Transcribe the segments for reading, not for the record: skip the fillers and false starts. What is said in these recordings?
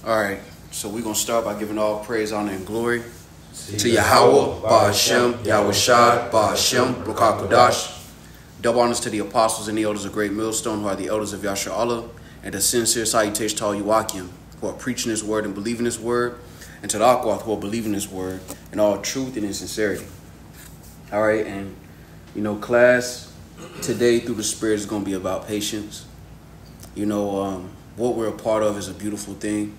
All right, so we're going to start by giving all praise, honor, and glory to Yahweh, Ba'Hashem, Yahweh Shai, Ba'Hashem, Ruach HaKodesh. Double honors to the apostles and the elders of Great Millstone, who are the elders of Yasha Allah, and a sincere salutation to all Yuakim, who are preaching His word and believing His word, and to the Akwath, who are believing His word in all truth and in sincerity. All right, and class today through the Spirit is going to be about patience. What we're a part of is a beautiful thing.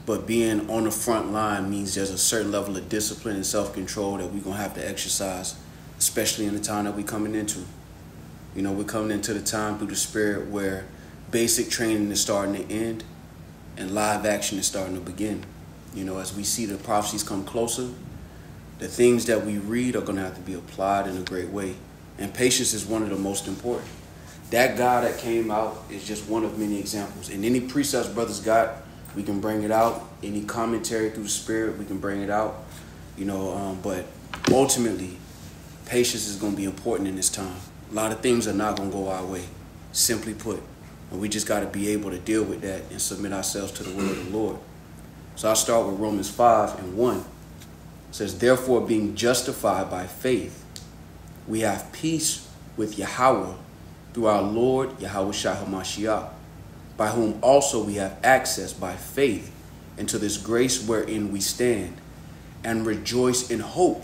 But being on the front line means there's a certain level of discipline and self-control that we're going to have to exercise, especially in the time that we're coming into. We're coming into the time through the Spirit where basic training is starting to end and live action is starting to begin. As we see the prophecies come closer, the things that we read are going to have to be applied in a great way. And patience is one of the most important. That guy that came out is just one of many examples. And any precepts brothers got, we can bring it out. Any commentary through the Spirit, we can bring it out. But ultimately, patience is going to be important in this time. A lot of things are not going to go our way, simply put. And we just got to be able to deal with that and submit ourselves to the will of the Lord. So I'll start with Romans 5:1. It says, therefore, being justified by faith, we have peace with Yahweh through our Lord Yahweh Shai HaMashiach, by whom also we have access by faith into this grace wherein we stand, and rejoice in hope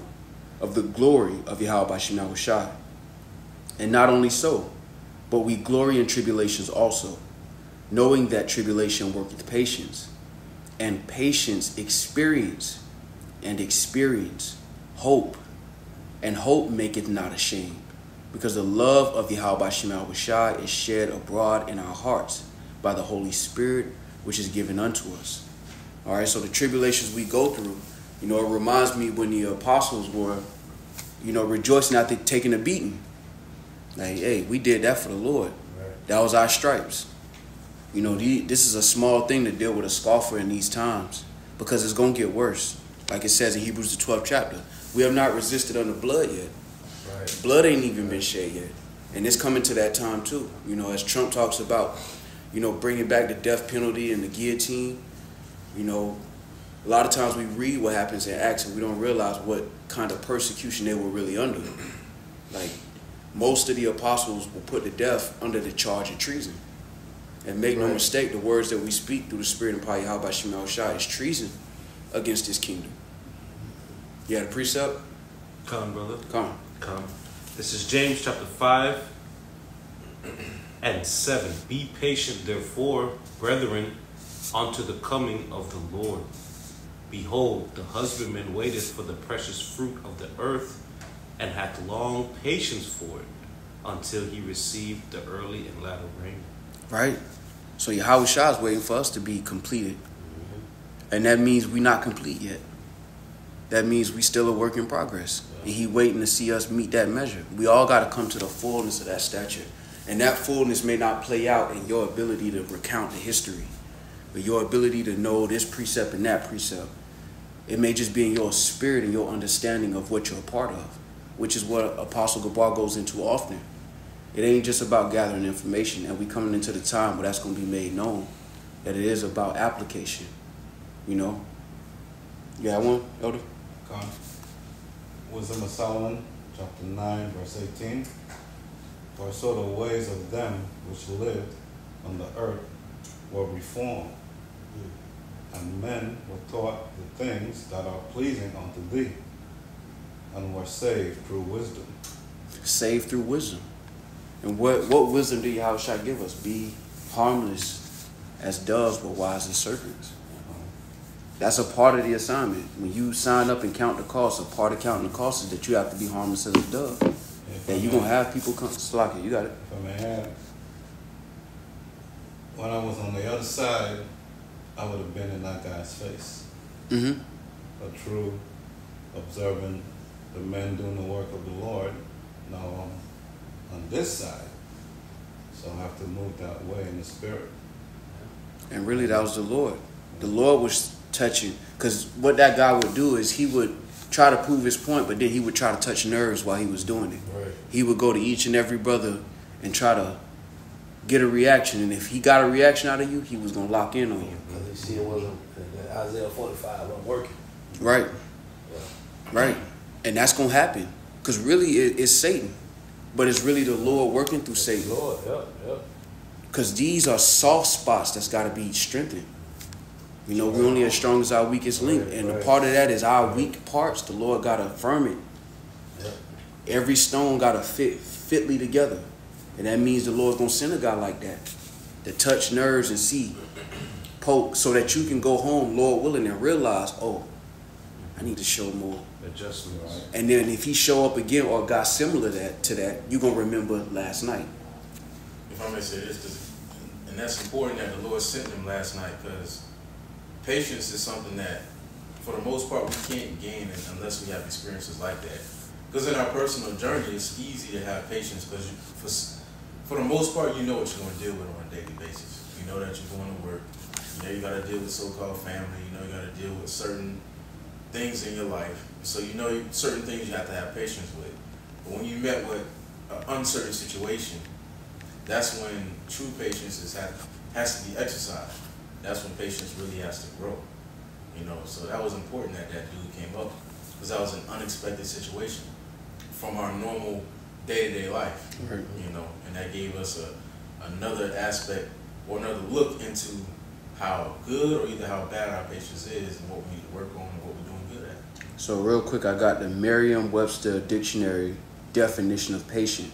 of the glory of Yahweh B'Shem Yahweh Shai. And not only so, but we glory in tribulations also, knowing that tribulation worketh patience, and patience experience, and experience hope, and hope maketh not ashamed, because the love of Yahweh B'Shem Yahweh Shai is shed abroad in our hearts by the Holy Spirit, which is given unto us. All right, so the tribulations we go through, it reminds me when the apostles were, rejoicing after taking a beating. Like, hey, we did that for the Lord. Right. That was our stripes. This is a small thing to deal with a scoffer in these times, because it's going to get worse. Like it says in Hebrews the 12th chapter, we have not resisted under blood yet. Right. Blood ain't even been shed yet. And it's coming to that time too. As Trump talks about, bringing back the death penalty and the guillotine. A lot of times we read what happens in Acts and we don't realize what kind of persecution they were really under. Like, most of the apostles were put to death under the charge of treason. And make no mistake, the words that we speak through the Spirit and power Yahweh B'Shem Yahweh Shai is treason against His kingdom. You had a precept? Come, brother. Come. This is James chapter 5 and 7. Be patient, therefore, brethren, unto the coming of the Lord. Behold, the husbandman waiteth for the precious fruit of the earth, and hath long patience for it, until he receive the early and latter rain. Right. So Yahweh Shai is waiting for us to be completed. Mm-hmm. And that means we're not complete yet. That means we still a work in progress. And He waiting to see us meet that measure. We all got to come to the fullness of that stature. And that fullness may not play out in your ability to recount the history, but your ability to know this precept and that precept. It may just be in your spirit and your understanding of what you're a part of, which is what Apostle Gabar goes into often. It ain't just about gathering information, and we coming into the time where that's going to be made known, that it is about application. You got one, Elder? Come. Wisdom of Solomon, chapter 9, verse 18. For so the ways of them which lived on the earth were reformed, and men were taught the things that are pleasing unto thee, and were saved through wisdom. Saved through wisdom. And what wisdom do Yahweh Shai give us? Be harmless as doves, but wise as serpents. That's a part of the assignment. When you sign up and count the cost, a part of counting the cost is that you have to be harmless as a dove. And you're going to have people come. Slocky, you got it. If I may add, when I was on the other side, I would have been in that guy's face. Mm-hmm. A true, observing the men doing the work of the Lord. Now on this side. So I have to move that way in the Spirit. And really, that was the Lord. The Lord was touching. Because what that guy would do is he would try to prove his point, but then he would try to touch nerves while he was doing it. Right. He would go to each and every brother and try to get a reaction. And if he got a reaction out of you, he was going to lock in on you. Because he see it wasn't, Isaiah 45 wasn't working. Right. Yeah. Right. And that's going to happen. Because really, it's Satan. But it's really the Lord working through Satan. Lord, yeah. Because these are soft spots that's got to be strengthened. You know, we're only as strong as our weakest link. And a part of that is our weak parts. The Lord got to firm it. Yeah. Every stone got to fit fitly together. And that means the Lord's going to send a guy like that to touch nerves and see, poke, so that you can go home, Lord willing, and realize, oh, I need to show more. Adjustments. Right. And then if he show up again or got similar to that, you're going to remember last night. If I may say this, and that's important that the Lord sent him last night, because patience is something that, for the most part, we can't gain unless we have experiences like that. Because in our personal journey, it's easy to have patience because for the most part, you know what you're going to deal with on a daily basis. You know that you're going to work. You know you got to deal with so-called family. You know you got to deal with certain things in your life. So you know certain things you have to have patience with. But when you met with an uncertain situation, that's when true patience has to be exercised. That's when patience really has to grow. You know, so that was important that dude came up, because that was an unexpected situation from our normal day-to-day life. Right. You know, and that gave us another aspect or another look into how good or either how bad our patience is and what we need to work on and what we're doing good at. So real quick, I got the Merriam-Webster dictionary definition of patient.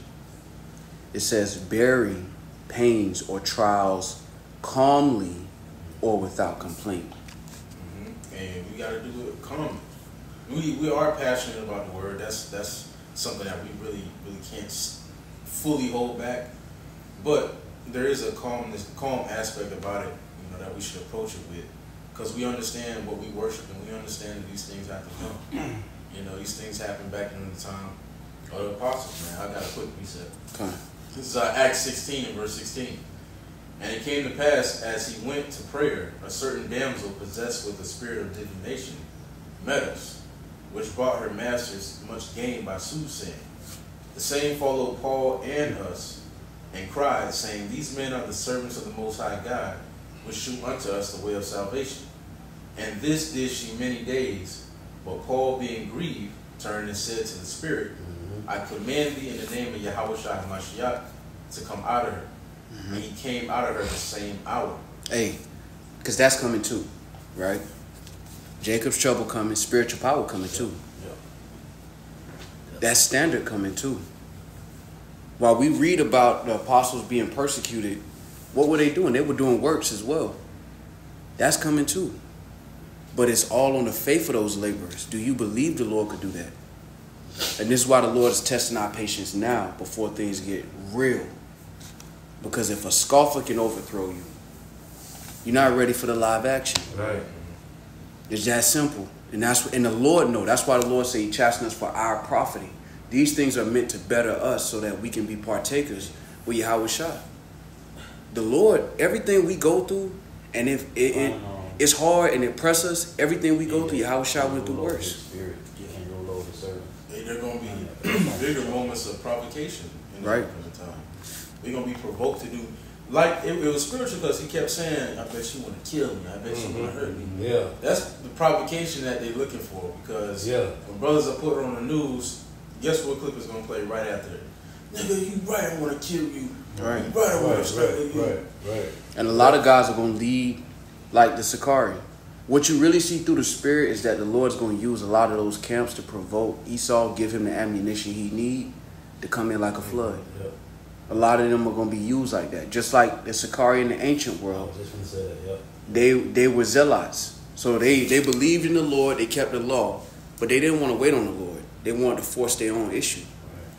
It says bearing pains or trials calmly or without complaint. Mm-hmm. And we got to do it calmly. We are passionate about the word. That's something that we really can't fully hold back. But there is a calm aspect about it, you know, that we should approach it with, because we understand what we worship and we understand that these things have to come. You know, these things happened back in the time of the apostles. Man, I got a quick precept. Okay. This is Acts 16 and verse 16. And it came to pass, as he went to prayer, a certain damsel possessed with the spirit of divination met us, which brought her masters much gain by soothsaying. The same followed Paul and us, and cried, saying, These men are the servants of the Most High God, which shew unto us the way of salvation. And this did she many days. But Paul, being grieved, turned and said to the Spirit, I command thee in the name of Yahushua HaMashiach to come out of her. And he came out of her the same hour. Hey, because that's coming too, right? Jacob's trouble coming, spiritual power coming too. Yeah. That's standard coming too. While we read about the apostles being persecuted, what were they doing? They were doing works as well. That's coming too. But it's all on the faith of those laborers. Do you believe the Lord could do that? And this is why the Lord is testing our patience now before things get real. Because if a scoffer can overthrow you, you're not ready for the live action. Right. It's that simple. And the Lord knows. That's why the Lord said he chastened us for our profiting. These things are meant to better us so that we can be partakers with Yahushua. The Lord, everything we go through, and if it's hard and it presses us, everything we go through, Yahushua went through worse. There are going to be bigger moments of provocation in the time. We're going to be provoked to do. Like, it was spiritual because he kept saying, I bet you want to kill me. I bet you want to hurt me. Yeah. That's the provocation that they're looking for, because when brothers are put on the news, guess what clip is going to play right after it? Nigga, you right, I want to kill you. Right. You right, I want to strangle you. Right. And a lot of guys are going to lead like the Sakari. What you really see through the spirit is that the Lord's going to use a lot of those camps to provoke Esau, give him the ammunition he need to come in like a flood. Yeah. A lot of them are going to be used like that. Just like the Sakari in the ancient world. I was just going to say that, They were zealots. So they believed in the Lord, they kept the law, but they didn't want to wait on the Lord. They wanted to force their own issue.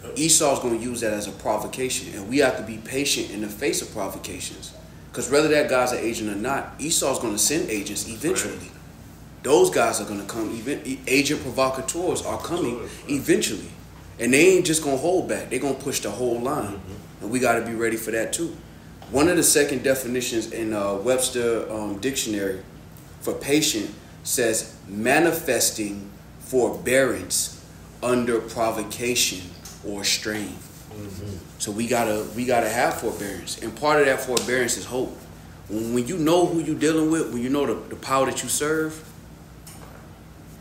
Right. Esau's going to use that as a provocation, and we have to be patient in the face of provocations. Because whether that guy's an agent or not, Esau's going to send agents eventually. Right. Those guys are going to come. Agent provocateurs are coming eventually. And they ain't just going to hold back. They're going to push the whole line. And we got to be ready for that too. One of the second definitions in Webster dictionary for patient says manifesting forbearance under provocation or strain. So we gotta have forbearance, and part of that forbearance is hope. When you know who you're dealing with, when you know the power that you serve,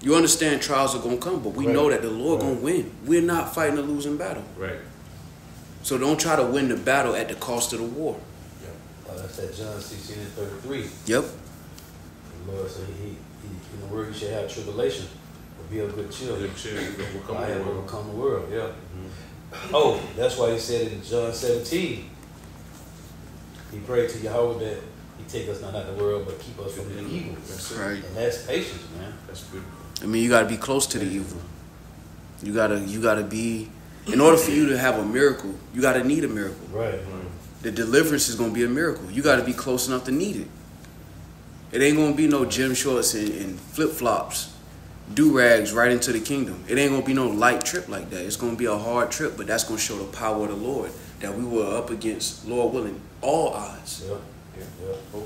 you understand trials are gonna come, but we know that the Lord gonna win. We're not fighting a losing battle. Right. So don't try to win the battle at the cost of the war. That's that John 16:33. Yep. The Lord said he in the world you shall have tribulation, but be of good cheer. Good cheer, you can overcome I the have world. overcome the world, yeah. Oh, that's why he said in John 17, he prayed to Yahweh that he take us not out of the world, but keep us from the evil. That's it. Right. And that's patience, man. That's beautiful. I mean, you gotta be close to the evil. You gotta be. In order for you to have a miracle, you gotta need a miracle. Right. The deliverance is gonna be a miracle. You gotta be close enough to need it. It ain't gonna be no gym shorts and flip flops, do rags right into the kingdom. It ain't gonna be no light trip like that. It's gonna be a hard trip, but that's gonna show the power of the Lord that we were up against, Lord willing, all odds. Yeah.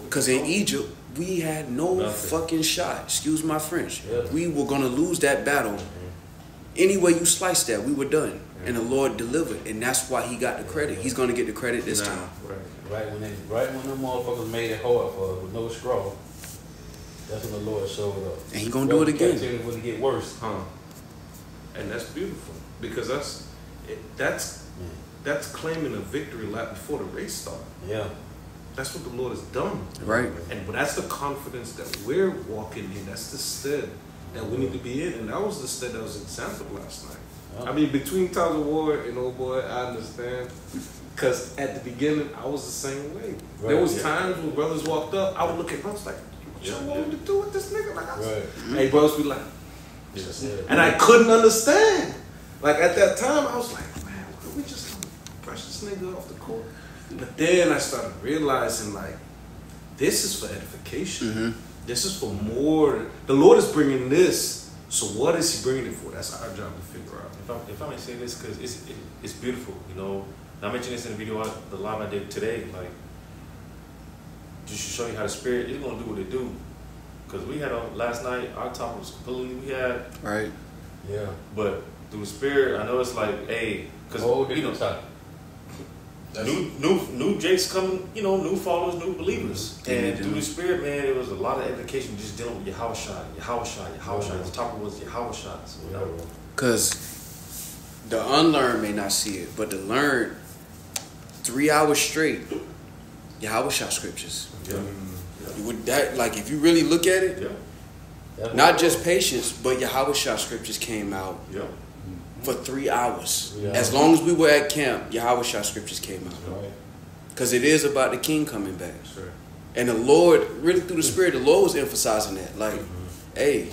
Because in Egypt, we had no Nothing. fucking shot. Excuse my French. Yeah. We were gonna lose that battle. Any way you slice that, we were done. And the Lord delivered, and that's why he got the credit. He's gonna get the credit this time. Right. Right when them motherfuckers made it hard for us with no straw, that's when the Lord showed up. And he gonna do it again. Captivity wouldn't get worse. And that's beautiful because that's claiming a victory lap before the race starts. Yeah. That's what the Lord has done. Right. And that's the confidence that we're walking in. That's the stead that we need to be in. And that was the stead that was exampled last night. Yeah. I mean, between Times of War and Old Boy, I understand. Because at the beginning, I was the same way. Right, There was yeah. times when brothers walked up, I would look at brothers like, what y'all want me to do with this nigga? Like, Right. Hey, brothers be like, Yeah. and I couldn't understand. Like at that time, I was like, man, why don't we just brush this nigga off the court? But then I started realizing, like, this is for edification. Mm-hmm. This is for more. The Lord is bringing this. So what is He bringing it for? That's our job to figure out. If I may say this, because it's beautiful, you know. And I mentioned this in the video, the live I did today, like, just to show you how the Spirit is going to do what it do. Because we had last night, our topic was completely, we had, Right. Yeah. but through the Spirit, I know it's like, hey, because, Whole you know, different topic. new Jakes coming, you know, new followers, new believers. Mhm. And through the Spirit, man, it was a lot of edification just dealing with Yahushua. The topic was Yahushua. So, you know, Because the unlearned may not see it, but the learned, 3 hours straight, Yahweh shot scriptures. yeah. You would that like if you really look at it, Yeah. That's not what- just patience, but Yahweh shot scriptures came out Yeah. for 3 hours. Yeah. As long as we were at camp, Yahweh shot scriptures came out. Right. Because it is about the king coming back. Sure. And the Lord, really through the Spirit, the Lord was emphasizing that. Like, hey,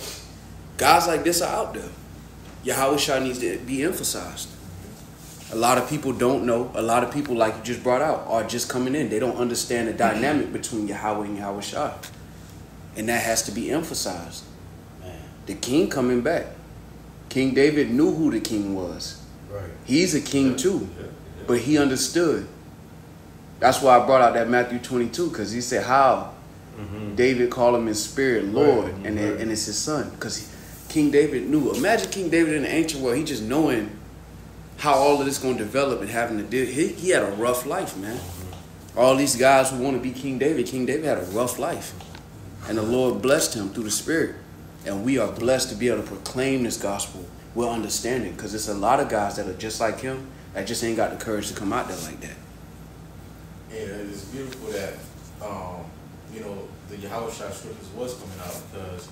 guys like this are out there. Yahweh Shah needs to be emphasized. A lot of people don't know. A lot of people, like you just brought out, are just coming in. They don't understand the dynamic between Yahweh and Yahweh Shah. And that has to be emphasized. Man. The king coming back. King David knew who the king was. Right. He's a king too. Yeah. But he understood. That's why I brought out that Matthew 22, because he said how David called him in spirit Lord, and it's his son. Because King David knew. Imagine King David in the ancient world, he just knowing how all of this going to develop and having to deal. He had a rough life, man. All these guys who want to be King David had a rough life. And the Lord blessed him through the Spirit. And we are blessed to be able to proclaim this gospel with understanding, because it's a lot of guys that are just like him that just ain't got the courage to come out there like that. And it's beautiful that, you know, the Yahweh Shah scriptures was coming out, because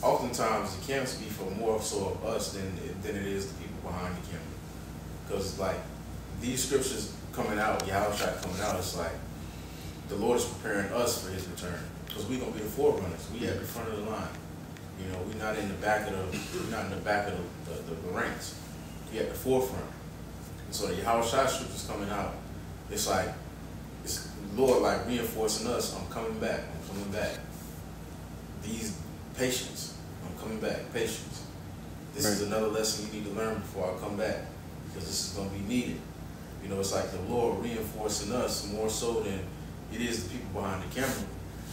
oftentimes the camps be for more so of us than it is the people behind the camp. Because, like, these scriptures coming out, Yahweh Shah coming out, it's like the Lord is preparing us for His return. Because we're going to be the forerunners. We at the front of the line. You know, we're not in the back of the ranks. We at the forefront. And so the Yahweh Shah scriptures coming out, it's like, it's the Lord like reinforcing us. I'm coming back. I'm coming back. These patience. I'm coming back. Patience. This is another lesson you need to learn before I come back, because this is going to be needed. You know, it's like the Lord reinforcing us more so than it is the people behind the camera.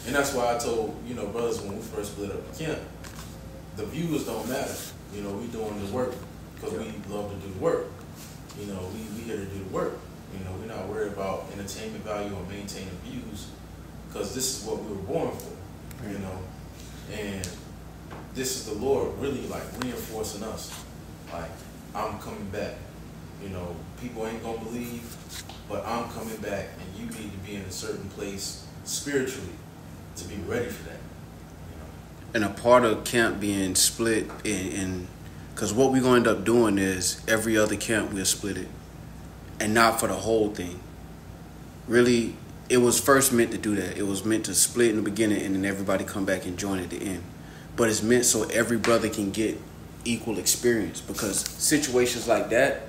And that's why I told, you know, brothers when we first split up the camp, the viewers don't matter. You know, we doing the work because we love to do the work. You know, we here to do the work. You know, we're not worried about entertainment value or maintaining views, because this is what we were born for. You know, and this is the Lord really like reinforcing us. Like, I'm coming back. You know, people ain't gonna believe, but I'm coming back, and you need to be in a certain place spiritually to be ready for that. You know? And a part of camp being split in because what we're going to end up doing is every other camp we'll split it, and not for the whole thing. Really, it was first meant to do that. It was meant to split in the beginning and then everybody come back and join at the end. But it's meant so every brother can get equal experience, because situations like that,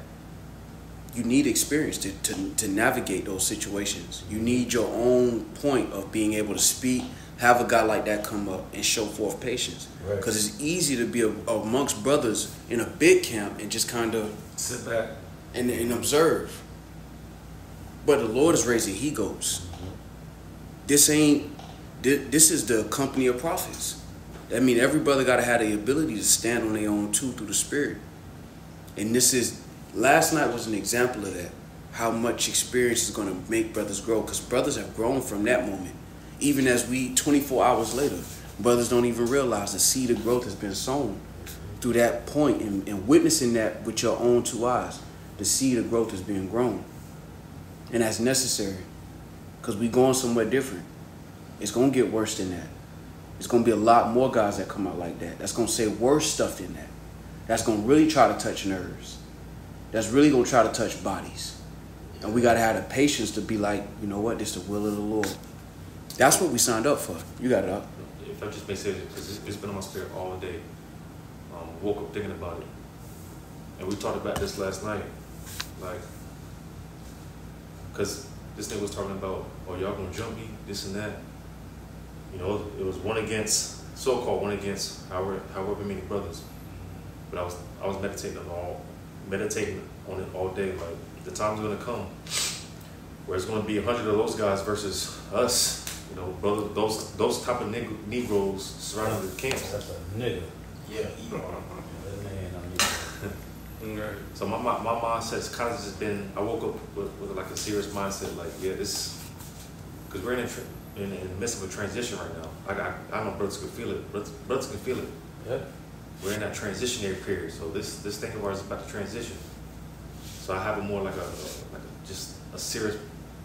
you need experience to navigate those situations. You need your own point of being able to speak, have a guy like that come up and show forth patience. Because it's easy to be amongst brothers in a big camp and just kind of Sit back. and observe. But the Lord is raising he-goats. This is the company of prophets. That means every brother got to have the ability to stand on their own too through the Spirit. And last night was an example of that. How much experience is going to make brothers grow, because brothers have grown from that moment. Even as 24 hours later, brothers don't even realize the seed of growth has been sown through that point, and witnessing that with your own two eyes. The seed of growth is being grown. And that's necessary, because we're going somewhere different. It's going to get worse than that. It's going to be a lot more guys that come out like that. That's going to say worse stuff than that. That's going to really try to touch nerves. That's really going to try to touch bodies. And we got to have the patience to be like, you know what, this is the will of the Lord. That's what we signed up for. You got it up. If I just may say it, because it's been on my spirit all day. Woke up thinking about it. And we talked about this last night. Like, because this thing was talking about, oh, y'all gonna jump me, this and that. You know, it was so-called one against however many brothers. But I was meditating on it all day. Like, the time's gonna come where it's gonna be 100 of those guys versus us. You know, brother, those type of Negroes surrounding the camps. That's a nigga. Yeah, That man on you. So my mindset's kind of just been, I woke up with like a serious mindset, like, yeah, this, because we're in the midst of a transition right now. I know brothers can feel it. Brothers can feel it. Yeah. We're in that transitionary period. So this thing of ours is about to transition. So I have a more like a serious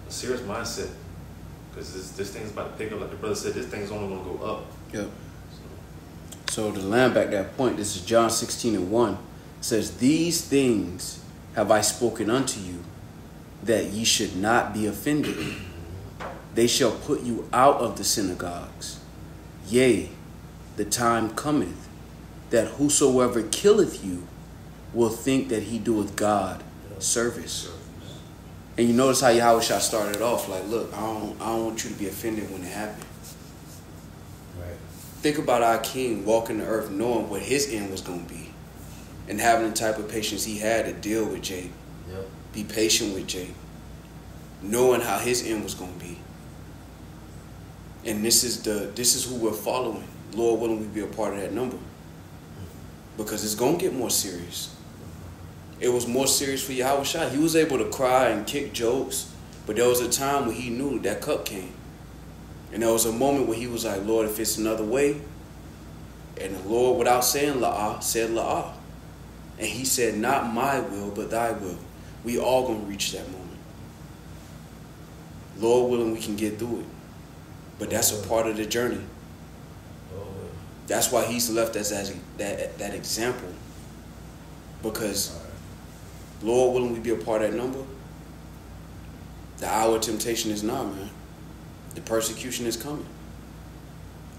mindset, because this thing's about to pick up. Like the brother said, this thing's only going to go up. Yep. So to land back that point, this is John 16:1. It says, "These things have I spoken unto you, that ye should not be offended. They shall put you out of the synagogues. Yea, the time cometh, that whosoever killeth you will think that he doeth God service." And you notice how Yahushua started off like, look, I don't want you to be offended when it happened. Right. Think about our king walking the earth knowing what his end was going to be, and having the type of patience he had to deal with Jake. Yep. Be patient with Jake, knowing how his end was going to be. And this is who we're following. Lord willing, we be a part of that number, because it's going to get more serious. It was more serious for Yahushua. He was able to cry and kick jokes, but there was a time when he knew that cup came. And there was a moment where he was like, Lord, if it's another way. And the Lord, without saying la'ah, said la'ah. And he said, not my will, but thy will. We all going to reach that moment. Lord willing, we can get through it. But that's a part of the journey. That's why he's left us as that example. Because Lord willing, we be a part of that number. The hour of temptation is now, man. The persecution is coming.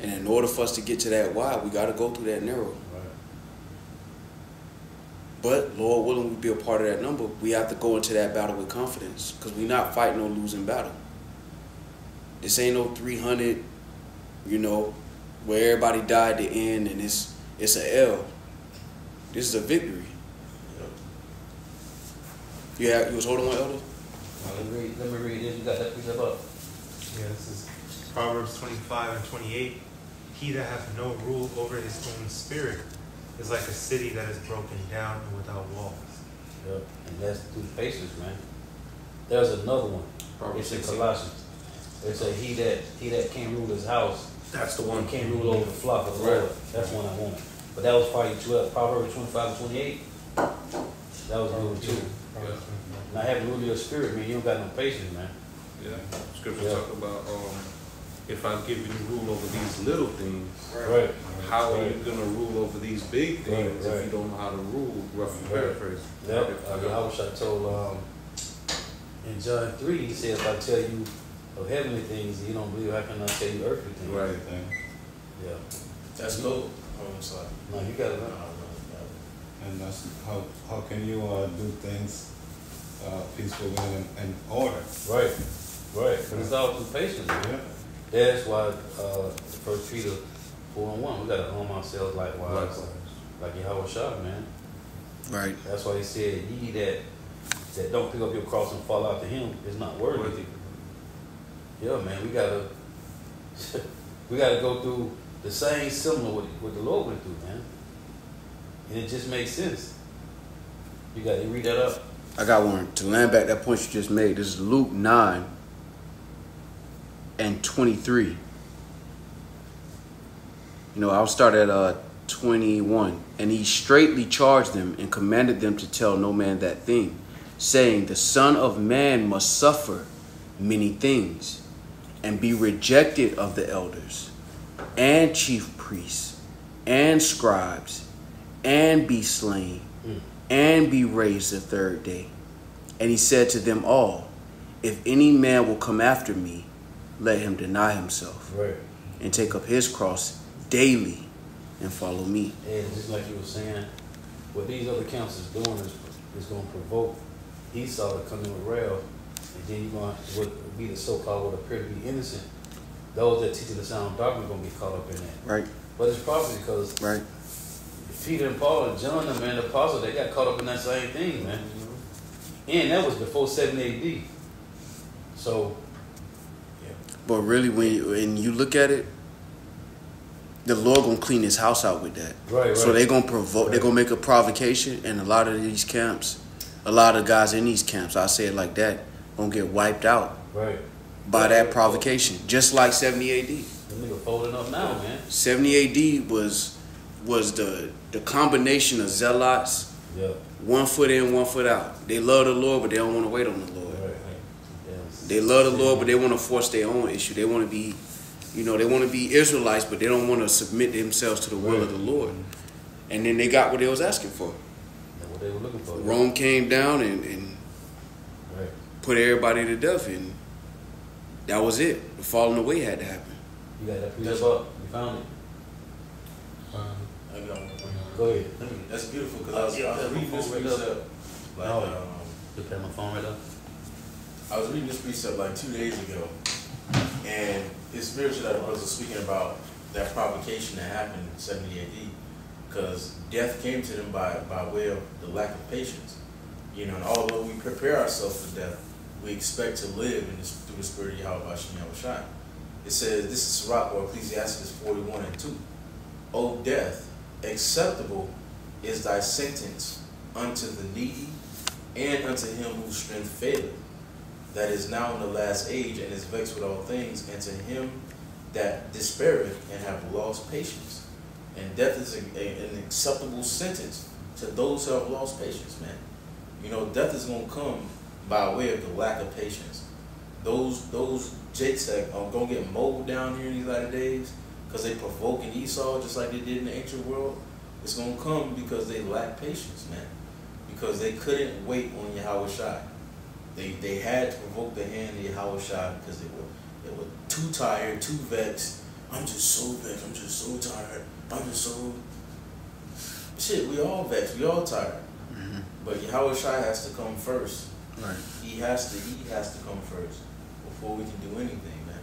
And in order for us to get to that wide, we got to go through that narrow. Right. But Lord willing, we be a part of that number. We have to go into that battle with confidence, because we're not fighting no losing battle. This ain't no 300, where everybody died at the end and it's an L. This is a victory. You was holding on, Elder? Let me read this. You got that piece up. Yeah, this is Proverbs 25 and 28. He that hath no rule over his own spirit is like a city that is broken down and without walls. Yep. And that's through patience, man. There's another one. Proverbs It's in 16. Colossians. They say he that can't rule his house, That's the he one. can't rule over the flock of the Lord. That's one I want. But that was probably 12, Proverbs 25 and 28. That was a good one too. Now having rule your spirit, man, you don't got no patience, man. Yeah. Scripture Yeah. talk about if I give you rule over these little things, Right. how are Right. you gonna rule over these big things Right. if you don't know how to rule? Roughly Right. paraphrase. Yep. Yahweh told in John 3, he said, if I tell you of heavenly things and you don't believe, how can I tell you earthly things? Right. Everything. Yeah. That's cool. Oh, I'm sorry. No, you gotta No, learn. no, And that's how can you do things peacefully and order? Right. Right. But it's all through patience, man. Yeah. That's why 1 Peter 4:1, we gotta arm ourselves likewise, like Yahweh Shah, man. Right. That's why he said, ye that don't pick up your cross and fall out to him is not worthy. Yeah, man, we gotta go through the same similar what the Lord went through, man. And it just makes sense. You read that up. I got one. To land back that point you just made, this is Luke 9 and 23. You know, I'll start at 21. And he straitly charged them and commanded them to tell no man that thing, saying, the Son of Man must suffer many things, and be rejected of the elders, and chief priests, and scribes, and be slain, and be raised the third day. And he said to them all, if any man will come after me, let him deny himself, Right. and take up his cross daily and follow me. And just like you were saying, what these other counselors doing is going to provoke Esau to come in with rail, and then you're going to be the so-called what appear to be innocent. Those that teach the sound doctrine are going to be caught up in that. Right, But it's probably because right. Peter and Paul and John, and man, the apostle, they got caught up in that same thing, man. And that was before 70 AD. So, But really, when you look at it, the Lord gonna clean his house out with that. right. So they're gonna provoke. They're gonna make a provocation, and a lot of these camps, a lot of guys in these camps, I say it like that, gonna get wiped out Right. by that provocation. Just like 70 AD. The nigga folding up now, man. 70 AD was the combination of zealots, Yeah. 1 foot in, 1 foot out. They love the Lord, but they don't want to wait on the Lord. Right. Yeah. They love the Lord, but they want to force their own issue. They want to be, they want to be Israelites, but they don't want to submit themselves to the will of the Lord. And then they got what they was asking for. That's what they were looking for. Rome came down and Right. put everybody to death, and that was it. The falling away had to happen. You got that precept up? You found it? I got one. Go ahead. That's beautiful because I was reading this precept like You put my phone right up? I was reading this precept like 2 days ago, and it's spiritual that the brothers are speaking about that provocation that happened in 70 AD, because death came to them by way of the lack of patience. And although we prepare ourselves for death, we expect to live through the spirit of Yahweh Hashem Yahushua. It says, this is Sirach or Ecclesiastes 41 and 2. O death, acceptable is thy sentence unto the needy and unto him whose strength faileth, that is now in the last age and is vexed with all things, and to him that despaireth and have lost patience. And death is an acceptable sentence to those who have lost patience, man. Death is going to come by way of the lack of patience. Those jakes that are going to get mowed down here in these latter days because they provoking Esau just like they did in the ancient world, it's going to come because they lack patience, man. Because they couldn't wait on Yahweh Shai. They had to provoke the hand of Yahweh Shai because they were too tired, too vexed. I'm just so vexed. I'm just so tired. I'm just so... Shit, we all vexed. We all tired. Mm-hmm. But Yahweh Shai has to come first. Right. He has to come first before we can do anything, man.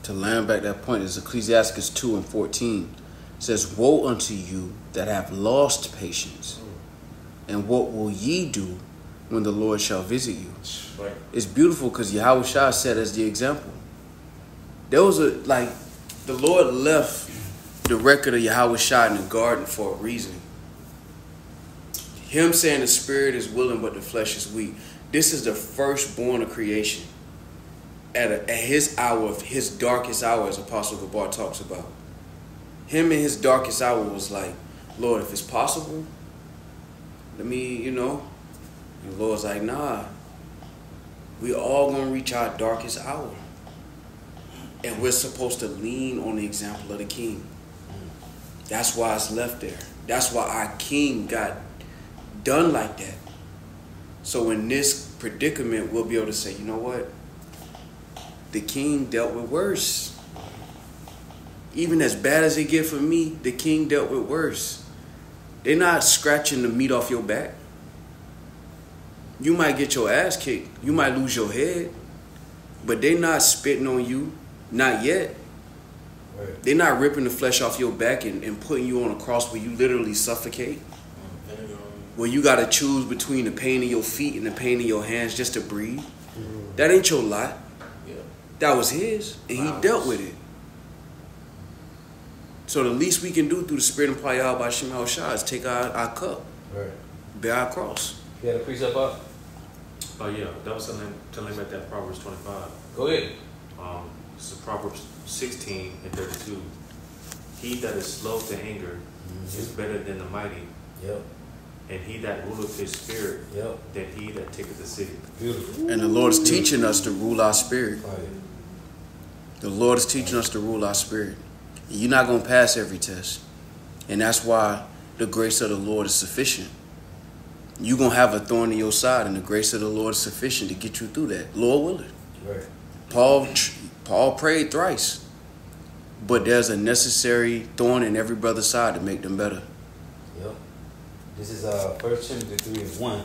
To land back that point is Ecclesiastes 2 and 14. It says, woe unto you that have lost patience, and what will ye do when the Lord shall visit you? Right. It's beautiful because Yahweh Shah set as the example. There was the Lord left the record of Yahweh Shah in the garden for a reason. Him saying the spirit is willing but the flesh is weak. This is the firstborn of creation. At his hour, of his darkest hour, as Apostle Gabar talks about. Him in his darkest hour was like, Lord, if it's possible, let me, And the Lord's like, nah. We all going to reach our darkest hour. And we're supposed to lean on the example of the king. That's why it's left there. That's why our king got done like that. So in this predicament, we'll be able to say, you know what? The king dealt with worse. Even as bad as it get for me, the king dealt with worse. They're not scratching the meat off your back. You might get your ass kicked. You might lose your head. But they're not spitting on you. Not yet. Right. They're not ripping the flesh off your back and putting you on a cross where you literally suffocate. Where you got to choose between the pain of your feet and the pain of your hands just to breathe. Mm-hmm. That ain't your lot. Yeah. That was his. And he dealt with it. So the least we can do through the spirit and power by Shemal Shah is take our cup. Right. Bear our cross. You had a precept up? Oh yeah, that was telling him at that Proverbs 25. Go ahead. So Proverbs 16 and 32. He that is slow to anger is better than the mighty, Yep. and he that ruleth his spirit Yep. than he that taketh the city. Beautiful. And the Lord is teaching us to rule our spirit. Fire. The Lord is teaching us to rule our spirit. You're not going to pass every test. And that's why the grace of the Lord is sufficient. You're going to have a thorn in your side, and the grace of the Lord is sufficient to get you through that. Lord willing. Right. Paul prayed thrice. But there's a necessary thorn in every brother's side to make them better. Yep. This is 1 Timothy 3:1.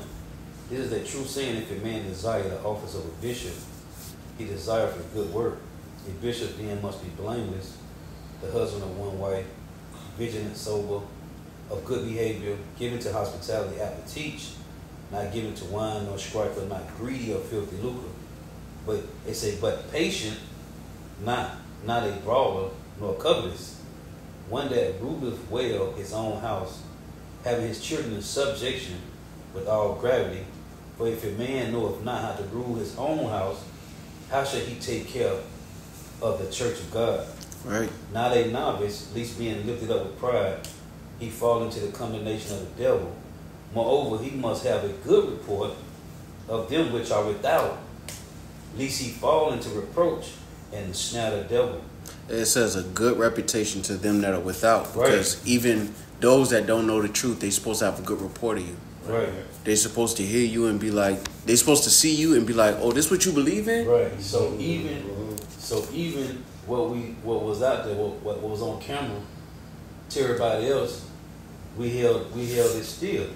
This is a true saying, if a man desire the office of a bishop, he desire for good work. A bishop then must be blameless, the husband of one wife, vigilant, sober, of good behavior, given to hospitality, apt to teach, not given to wine nor strife, not greedy or filthy lucre. But it say, but patient, not a brawler, nor covetous, one that ruleth well his own house, having his children in subjection with all gravity. For if a man knoweth not how to rule his own house, how shall he take care of the church of God? Right. Not a novice, least being lifted up with pride, he fall into the condemnation of the devil. Moreover, he must have a good report of them which are without, lest he fall into reproach and snare the devil. It says a good reputation to them that are without. Right. Because even those that don't know the truth, they're supposed to have a good report of you. Right. They're supposed to hear you and be like, they're supposed to see you and be like, oh, this what you believe in? Right. So even what was out there, what was on camera, to everybody else, we held it still.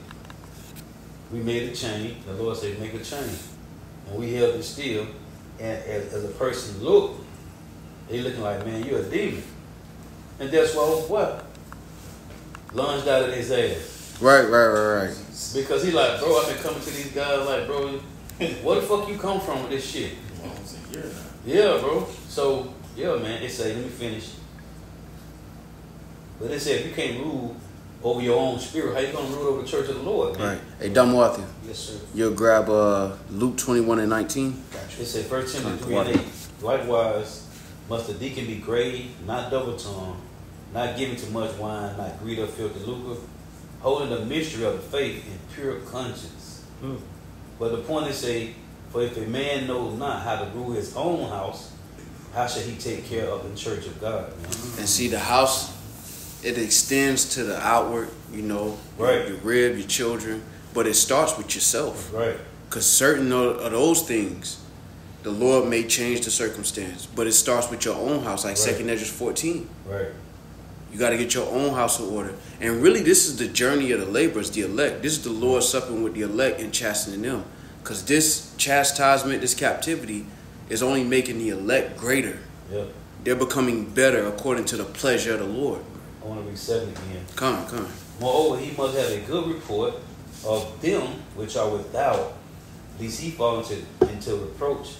We made a change. The Lord said, make a change. And we held it still. And as a person looked, they looking like, man, you're a demon. And that's what? Lunged out of his ass. Right. Because he like, bro, I've been coming to these guys like, bro, where the fuck you come from with this shit? Almost a year now. Yeah, bro. So, yeah, man, it say, let me finish. But they say, if you can't rule over your own spirit, how you going to rule over the church of the Lord, man? Right. Hey, Dumwarthy, Yes, sir. you'll grab Luke 21 and 19. It said, 1 Timothy 3:8. Likewise, must the deacon be grave, not double-tongued, not given to much wine, not greedy or filthy lucre, holding the mystery of the faith in pure conscience. But the point is, say, for if a man knows not how to rule his own house, how shall he take care of the church of God? Man? And see, the house, it extends to the outward, Right. your rib, your children, but it starts with yourself. Right. Because certain of those things, the Lord may change the circumstance, but it starts with your own house, like Right. 2 Ezra 14. Right. You got to get your own house in order. And really, this is the journey of the laborers, the elect. This is the Lord supping with the elect and chastening them. Because this chastisement, this captivity, is only making the elect greater. Yep. They're becoming better according to the pleasure of the Lord. I want to read 7 again. Come. Moreover, he must have a good report of them which are without, lest he fall into reproach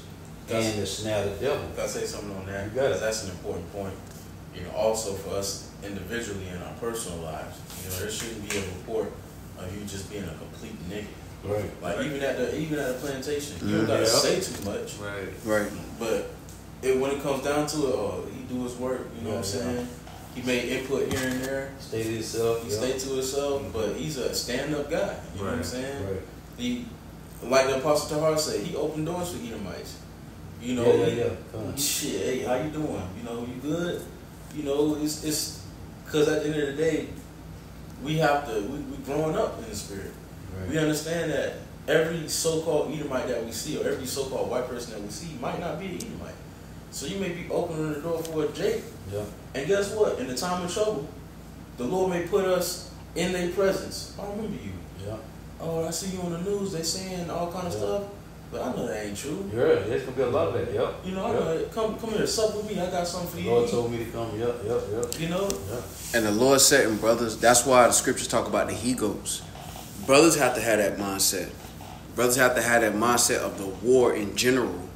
and the snare of the devil. Can I say something on that? You got it. Because that's an important point. Also for us individually in our personal lives. There shouldn't be a report of you just being a complete nigga. Right. Like even at the plantation, you don't gotta say too much. Right. But when it comes down to it, he do his work. You know what I'm saying? He made input here and there. Stay to himself. He stayed to himself, but he's a stand-up guy. You know what I'm saying? Right. He, like the Apostle Tahar said, he opened doors for Edomites. You know, shit, hey, how you doing? You know, you good? You know, it's because at the end of the day, we growing up in the spirit. Right. We understand that every so-called Edomite that we see, or every so-called white person that we see, might not be an Edomite. So you may be opening the door for a Jake. Yeah. And guess what? In the time of trouble, the Lord may put us in their presence. I remember you. Yeah. Oh, I see you on the news. They saying all kind of stuff. But I know that ain't true. Yeah, there's going to be a lot of that. Yep. You know, I know that. Come here, sup with me. I got something for you. The Lord told me to come. Yep. You know? Yep. And the Lord said, and brothers, that's why the scriptures talk about the he-goats. Brothers have to have that mindset. Brothers have to have that mindset of the war in general,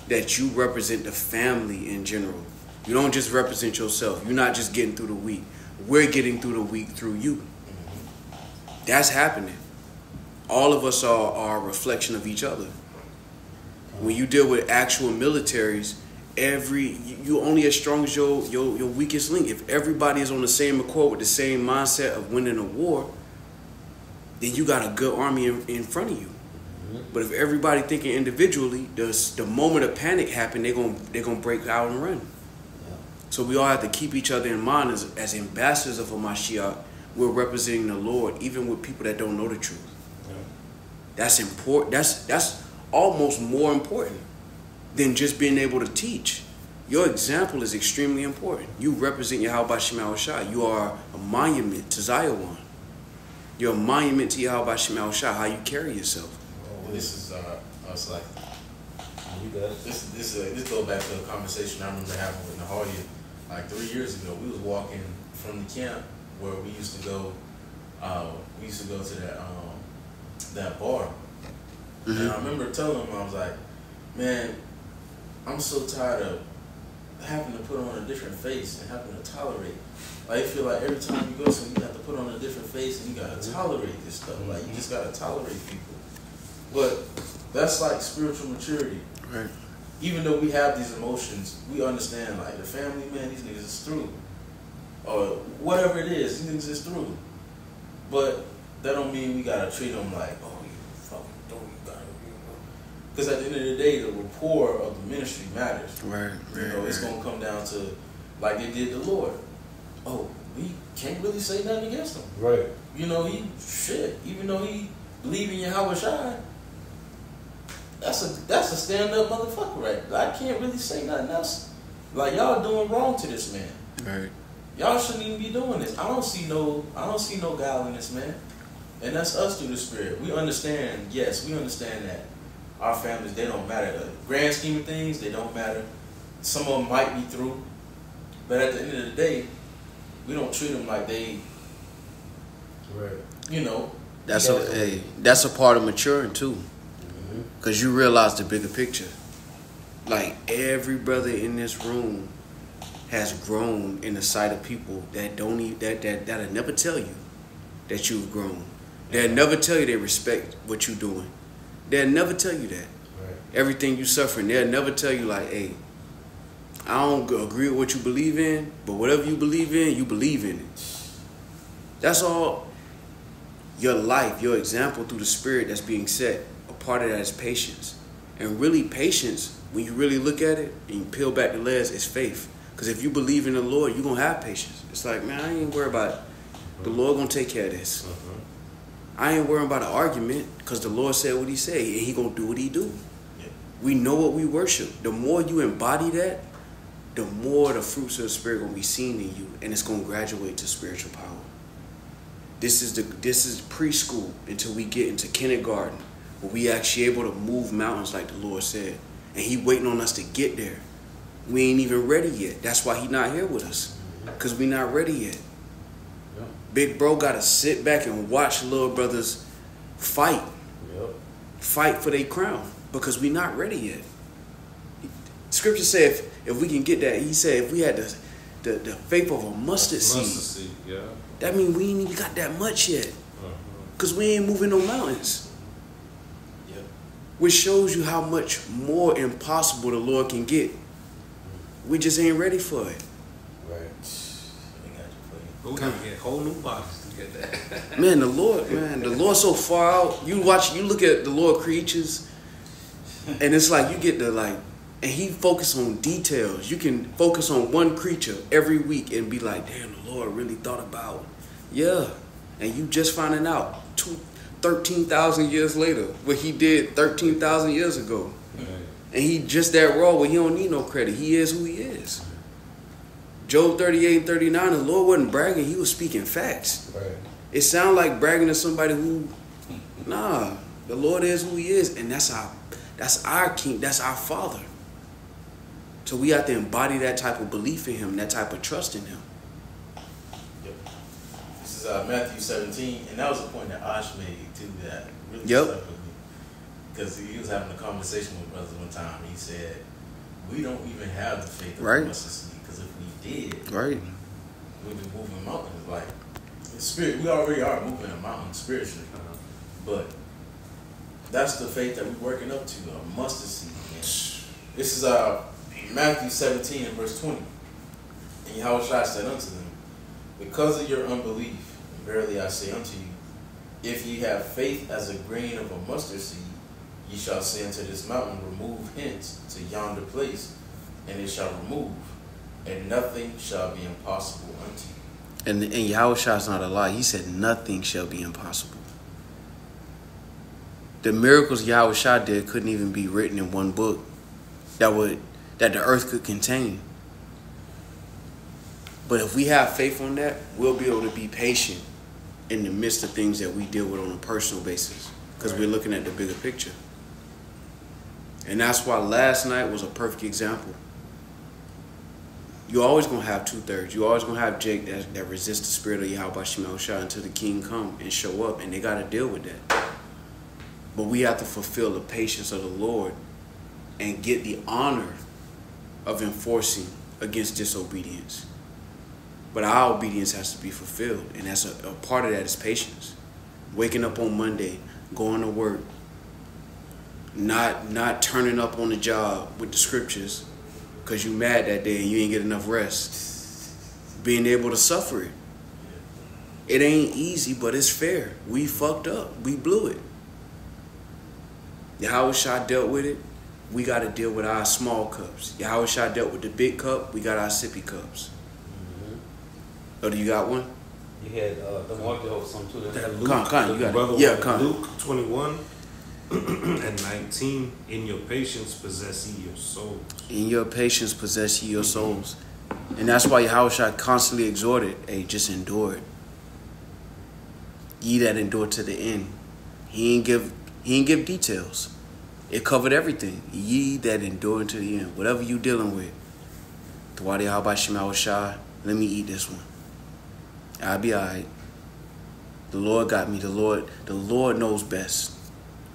that you represent the family in general. You don't just represent yourself. You're not just getting through the week. We're getting through the week through you. That's happening. All of us are a reflection of each other. When you deal with actual militaries, you only as strong as your weakest link. If everybody is on the same accord with the same mindset of winning a war, then you got a good army in front of you. But if everybody thinking individually, the moment of panic happen, they're gonna break out and run. Yeah. So we all have to keep each other in mind as ambassadors of a Mashiach. We're representing the Lord, even with people that don't know the truth. Yeah. That's important. That's almost more important than just being able to teach. Your example is extremely important. You represent Yahweh Shema Shah. You are a monument to Zion. You're a monument to Yahweh Shema Shah, how you carry yourself. This is us like you guys. This goes back to a conversation I remember having with Nahalia like 3 years ago. We was walking from the camp where we used to go. We used to go to that bar, and I remember telling him, I was like, "Man, I'm so tired of having to put on a different face and having to tolerate. Like, I feel like every time you go somewhere, you have to put on a different face and you gotta tolerate this stuff. Like, you just gotta tolerate people." But that's like spiritual maturity. Right. Even though we have these emotions, we understand, like, the family, man, these niggas is through. Or whatever it is, these niggas is through. But that don't mean we gotta treat them like, oh, you fucking don't, you gotta, you know. Because at the end of the day, the rapport of the ministry matters. Right. You know, it's gonna come down to, like they did the Lord. Oh, we can't really say nothing against him. Right. You know, even though he believe in Yahweh Shai, that's a stand-up motherfucker, right? I can't really say nothing else. Like, y'all doing wrong to this man. Right. Y'all shouldn't even be doing this. I don't see no guile in this man. And that's us through the spirit. We understand that our families, they don't matter. The grand scheme of things, they don't matter. Some of them might be through. But at the end of the day, we don't treat them like they, right. You know. That's a part of maturing too. Because you realize the bigger picture. Like, every brother in this room has grown in the sight of people that that'll never tell you that you've grown. They'll never tell you they respect what you're doing. They'll never tell you that. Right. Everything you suffering, they'll never tell you like, hey, I don't agree with what you believe in, but whatever you believe in it. That's all. Your life, your example through the spirit that's being set, a part of that is patience. And really, patience, when you really look at it and you peel back the layers, is faith. Because if you believe in the Lord, you're going to have patience. It's like, man, I ain't worried about it. The Lord going to take care of this. I ain't worrying about an argument because the Lord said what he said and he going to do what he do. Yeah. We know what we worship. The more you embody that, the more the fruits of the Spirit going to be seen in you, and it's going to graduate to spiritual power. This is preschool until we get into kindergarten, where we actually able to move mountains like the Lord said. And he waiting on us to get there. We ain't even ready yet. That's why he not here with us, because we not ready yet. Yep. Big bro got to sit back and watch little brothers fight. Yep. Fight for their crown, because we not ready yet. Scripture said if we can get that, he said if we had the faith of a mustard seed, yeah. That means we ain't even got that much yet. Because we ain't moving no mountains. Yep. Which shows you how much more impossible the Lord can get. We just ain't ready for it. Right. They got you playing. We're gonna get whole new bodies to get that. Man, the Lord so far out. You look at the Lord creatures, and it's like you get to like, and he focus on details. You can focus on one creature every week and be like, damn, the Lord really thought about, yeah. And you just finding out 13,000 years later what he did 13,000 years ago. Right. And he just that raw where he don't need no credit. He is who he is. Job 38 and 39, the Lord wasn't bragging, he was speaking facts. Right. It sounds like bragging to somebody who, nah, the Lord is who he is, and that's our king, that's our father. So we have to embody that type of belief in him, that type of trust in him. Yep. This is Matthew 17, and that was a point that Ash made too that really Yep. stuck with me. Because he was having a conversation with brothers one time. He said, "We don't even have the faith of Right. a mustard seed, because if we did, Right. we'd be moving mountains. Like in spirit, we already are moving a mountain spiritually, but that's the faith that we're working up to, a mustard seed. Man. This is Matthew 17 and verse 20. And Yahweh said unto them, because of your unbelief, verily I say unto you, if ye have faith as a grain of a mustard seed, ye shall say unto this mountain, remove hence to yonder place, and it shall remove, and nothing shall be impossible unto you. And Yahushua is not a lie. He said nothing shall be impossible. The miracles Yahushua did couldn't even be written in one book that the earth could contain. But if we have faith on that, we'll be able to be patient in the midst of things that we deal with on a personal basis, because we're looking at the bigger picture. And that's why last night was a perfect example. You're always going to have 2/3. You're always going to have Jake that resists the spirit of Yahweh Shema Shah until the king come and show up, and they got to deal with that. But we have to fulfill the patience of the Lord and get the honor of enforcing against disobedience. But our obedience has to be fulfilled, and that's a part of that is patience. Waking up on Monday, going to work, not turning up on the job with the scriptures because you mad that day and you ain't get enough rest. Being able to suffer it. It ain't easy, but it's fair. We fucked up. We blew it. Yahushua dealt with it. We got to deal with our small cups. Yahushua dealt with the big cup. We got our sippy cups. Oh, do you got one? You had the market or something too. That Luke, Con, you got it. brother, Yeah, Con. Luke 21 and 19. In your patience possess ye your souls. In your patience possess ye your souls. And that's why Yahushua constantly exhorted, hey, just endure it. Ye that endure to the end. He ain't give details. It covered everything. Ye that endure to the end. Whatever you dealing with. Tawadi Habba Shema Shah, let me eat this one. I'll be all right. The Lord got me. The Lord knows best.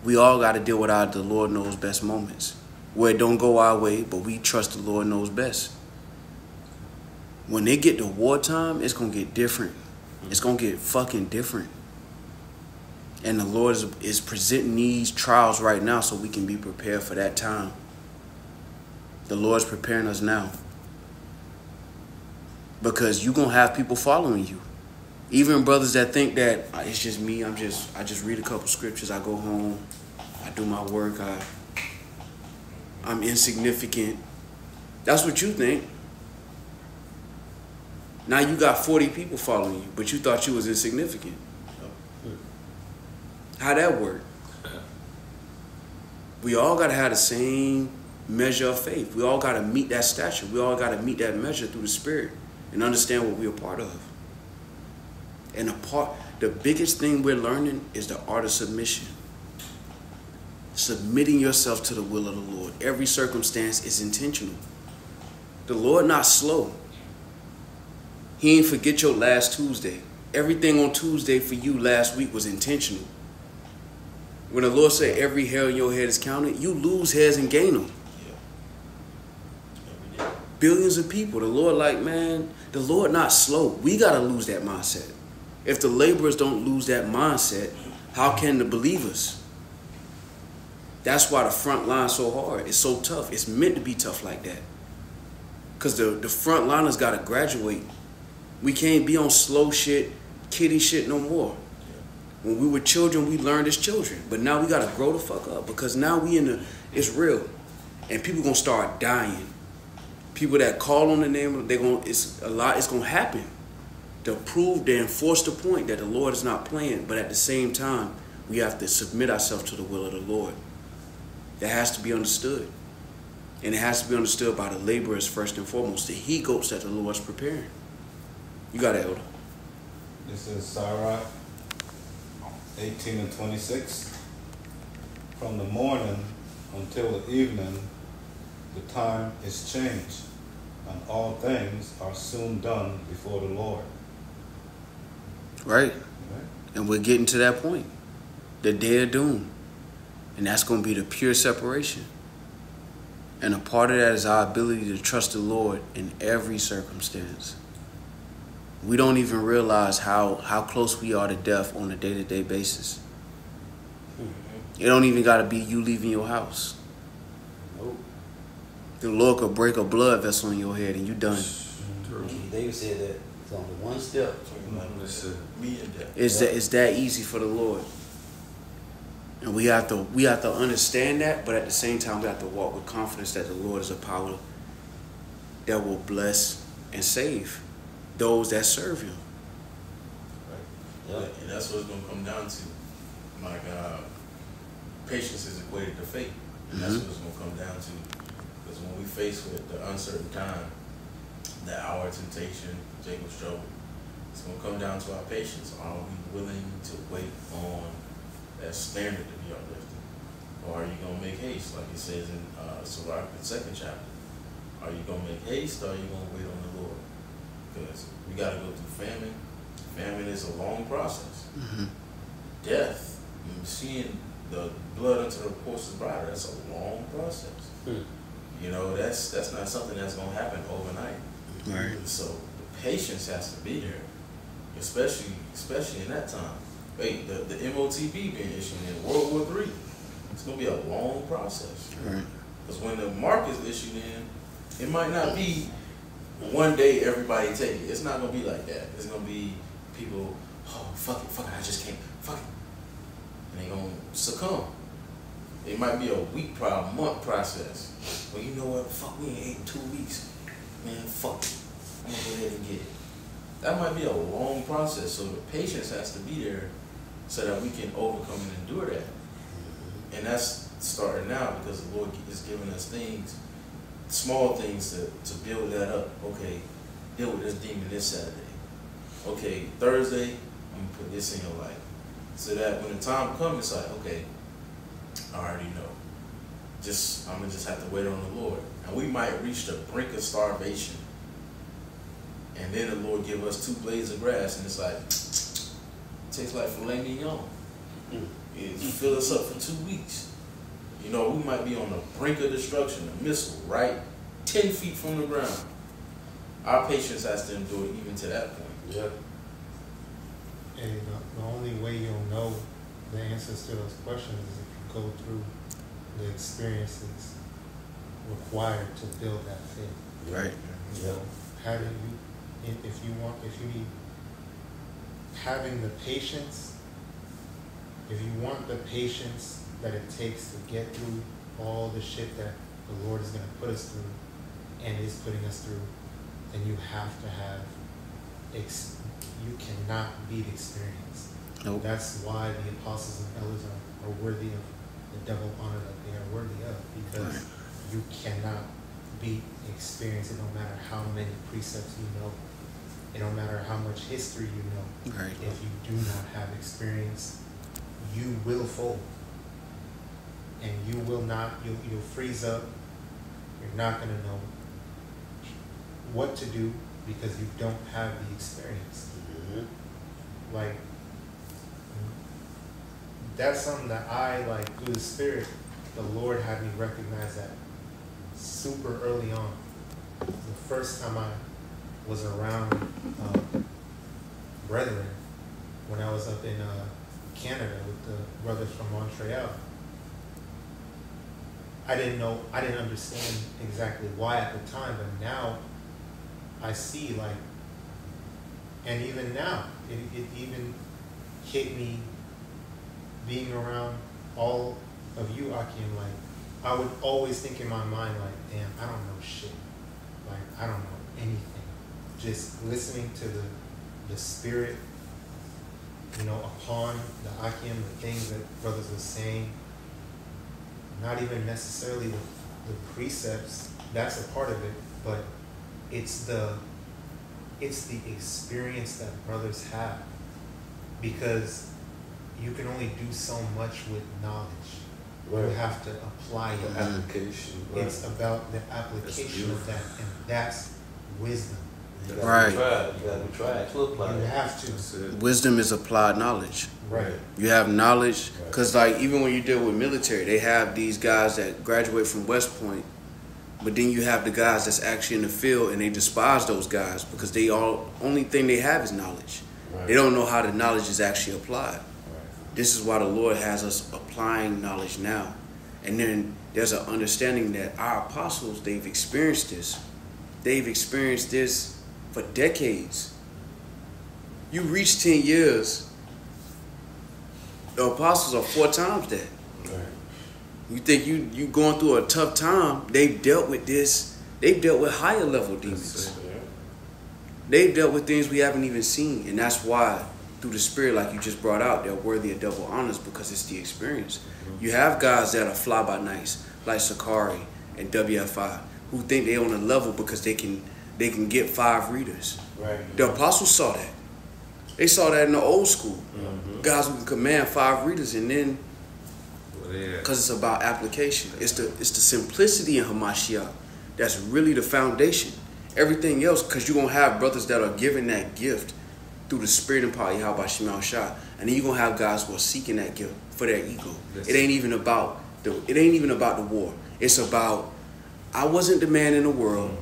We all got to deal with the Lord knows best moments. Where it don't go our way, but we trust the Lord knows best. When they get to wartime, it's going to get different. It's going to get fucking different. And the Lord is presenting these trials right now so we can be prepared for that time. The Lord's preparing us now. Because you're going to have people following you. Even brothers that think that it's just me, I just read a couple scriptures, I go home, I do my work, I'm insignificant. That's what you think. Now you got 40 people following you, but you thought you was insignificant. How'd that work? We all got to have the same measure of faith. We all got to meet that stature. We all got to meet that measure through the Spirit and understand what we're a part of. And the biggest thing we're learning is the art of submission. Submitting yourself to the will of the Lord. Every circumstance is intentional. The Lord not slow. He ain't forget your last Tuesday. Everything on Tuesday for you last week was intentional. When the Lord said every hair in your head is counted, you lose hairs and gain them. Billions of people. The Lord the Lord not slow. We got to lose that mindset. If the laborers don't lose that mindset, How can the believers? That's why the front line's so hard. It's so tough. It's meant to be tough like that. Because the front liners got to graduate. We can't be on slow shit, kiddie shit no more. When we were children, we learned as children. But now we got to grow the fuck up. Because now it's real. And people going to start dying. People that call on the name of, it's going to happen. To prove, to enforce the point that the Lord is not playing. But at the same time, we have to submit ourselves to the will of the Lord. That has to be understood. And it has to be understood by the laborers first and foremost. The he-goats that the Lord's preparing. You got it, Elder. This is Sirach 18 and 26. From the morning until the evening, the time is changed, and all things are soon done before the Lord. Right. And we're getting to that point. The day of doom. And that's going to be the pure separation. And a part of that is our ability to trust the Lord in every circumstance. We don't even realize how close we are to death on a day-to-day basis. It don't even got to be you leaving your house. Nope. The Lord could break a blood vessel in your head and you done. David said that it's only one step. It's that easy for the Lord. And we have to understand that, but at the same time we have to walk with confidence that the Lord is a power that will bless and save those that serve him. Right. Yep. And that's what it's going to come down to. My God, patience is equated to faith. And that's what it's going to come down to. Because when we face with the uncertain time, the hour of temptation, Jacob's trouble, it's going to come down to our patience. Are we willing to wait on that standard to be uplifted? Or are you going to make haste, like it says in Sirach, the 2nd chapter? Are you going to make haste, or are you going to wait on the Lord? Because we got to go through famine. Famine is a long process. Death, seeing the blood unto the horse's bridle, that's a long process. You know, that's not something that's going to happen overnight. Right. So the patience has to be there, especially in that time. Wait, the MOTB being issued in World War III, it's going to be a long process. Right. Because when the mark is issued in, it might not be one day everybody take it. It's not going to be like that. It's going to be people, oh, fuck it, I just can't, fuck it. And they're going to succumb. It might be a week, month process. But you know what? Fuck, we ain't ate in 2 weeks. Man, fuck it. I'm going to go ahead and get it. That might be a long process. So the patience has to be there so that we can overcome and endure that. And that's starting now because the Lord is giving us things, small things to build that up. Okay, deal with this demon this Saturday. Okay, Thursday, I'm going to put this in your life. So that when the time comes, it's like, okay, I already know. I'm going to just have to wait on the Lord. And we might reach the brink of starvation. And then the Lord give us 2 blades of grass, and it's like, it tastes like filet mignon. It fill us up for 2 weeks. You know, we might be on the brink of destruction, a missile, right? 10 feet from the ground. Our patience has to endure even to that point. Yep. And the only way you'll know the answers to those questions is if you go through the experiences required to build that faith. Right. You know, having the patience, if you want the patience that it takes to get through all the shit that the Lord is going to put us through and is putting us through, then you have to have, you cannot beat experience. Nope. That's why the apostles and elders are worthy of the double honor that they are worthy of, because you cannot beat experience. It don't matter how many precepts you know. It don't matter how much history you know. Right. If you do not have experience, you will fold. And you will not, you'll freeze up. You're not going to know what to do because you don't have the experience. Like, that's something that through the Spirit, the Lord had me recognize that super early on. The first time I was around brethren, when I was up in Canada with the brothers from Montreal. I didn't understand exactly why at the time, but now I see, like, and even now, it even hit me being around all of you, Akim. Like, I would always think in my mind, like, damn, I don't know shit. Like, I don't know anything. Just listening to the spirit, you know, upon the Akim, the things that brothers were saying. Not even necessarily the precepts, that's a part of it, but it's the experience that brothers have, because you can only do so much with knowledge. You have to apply it. The application. Right. It's about the application of that, and that's wisdom. Right. You gotta try to apply You it. have to. Wisdom is applied knowledge. Right. You have knowledge, because like even when you deal with military, they have these guys that graduate from West Point, but then you have the guys that's actually in the field, and they despise those guys because they only thing they have is knowledge. Right. They don't know how the knowledge is actually applied. Right. This is why the Lord has us applying knowledge now. And then there's an understanding that our apostles, they've experienced this. They've experienced this for decades. You reach 10 years, the apostles are 4 times that. Right. You think you going through a tough time, they've dealt with this. They've dealt with higher level demons. They've dealt with things we haven't even seen. And that's why, through the spirit, like you just brought out, they're worthy of double honors, because it's the experience. You have guys that are fly-by-nights, like Sakari and WFI, who think they're on a level because they can get 5 readers. Right. The apostles saw that. They saw that in the old school. Guys who can command 5 readers, and then because it's about application. It's the simplicity in Hamashiach that's really the foundation. Everything else, because you're going to have brothers that are given that gift through the spirit and power, Yahweh Shemal Shah, and then you're going to have guys who are seeking that gift for their ego. It ain't even about the war. It's about, I wasn't the man in the world,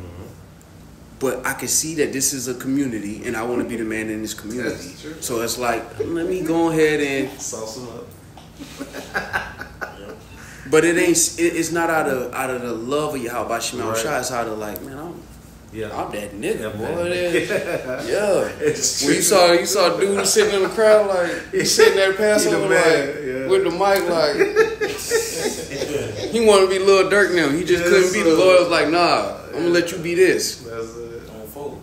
but I can see that this is a community, and I want to be the man in this community. So it's like, let me go ahead and Sauce them up. But it's not out of the love of Yahweh Shemal Shah. It's out of like, man, I'm that nigga, boy. Yeah. When you saw dude sitting in the crowd, like he's sitting there passing over with the mic, like he wanted to be Lil Durk now. He just couldn't be. The Lord was like, nah, I'm gonna let you be this. That's it. On fold.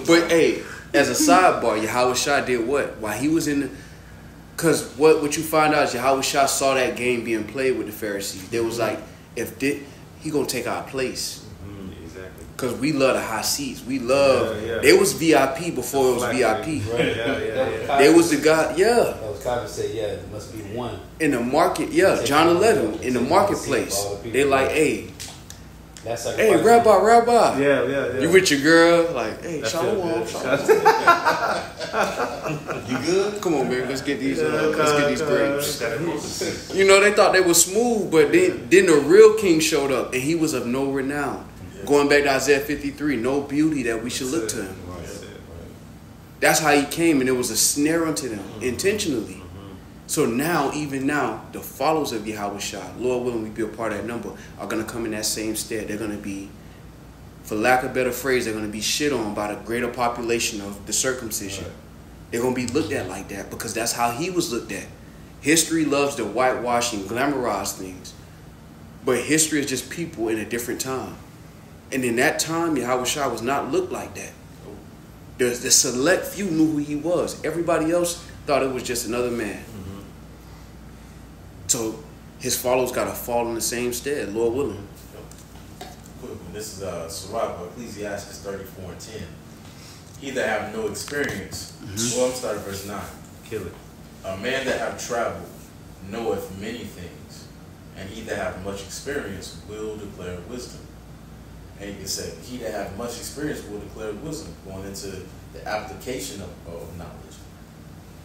But hey, as a sidebar, Yahweh Shah did what? While he was in the... Because what you find out is Yahweh Shah saw that game being played with the Pharisees. They was like, he going to take our place. Exactly. Because we love the high seats. We love... They was VIP before it was VIP. Right. They was the guy... Yeah. That was Kyle said, there must be one. In the market, John 11, in the marketplace. They like, hey, Rabbi. Yeah. You with your girl, like, hey, Shalom. You good? Come on, man, let's get these grapes. You know, they thought they were smooth, but then the real king showed up, and he was of no renown. Going back to Isaiah 53, no beauty that we should look to him. That's how he came, and it was a snare unto them, intentionally. So now, even now, the followers of Yahweh Shah, Lord willing, we be a part of that number, are going to come in that same stead. They're going to be, for lack of a better phrase, they're going to be shit on by the greater population of the circumcision. Right. They're going to be looked at like that because that's how he was looked at. History loves to whitewash and glamorize things. But history is just people in a different time. And in that time, Yahweh Shah was not looked like that. The select few knew who he was. Everybody else thought it was just another man. So his followers got to fall in the same stead, Lord willing. This is Sirach, Ecclesiastes 34:10. He that have no experience, well, I'm starting verse 9. Kill it. A man that have traveled knoweth many things, and he that have much experience will declare wisdom. And you can say, he that have much experience will declare wisdom, going into the application of knowledge.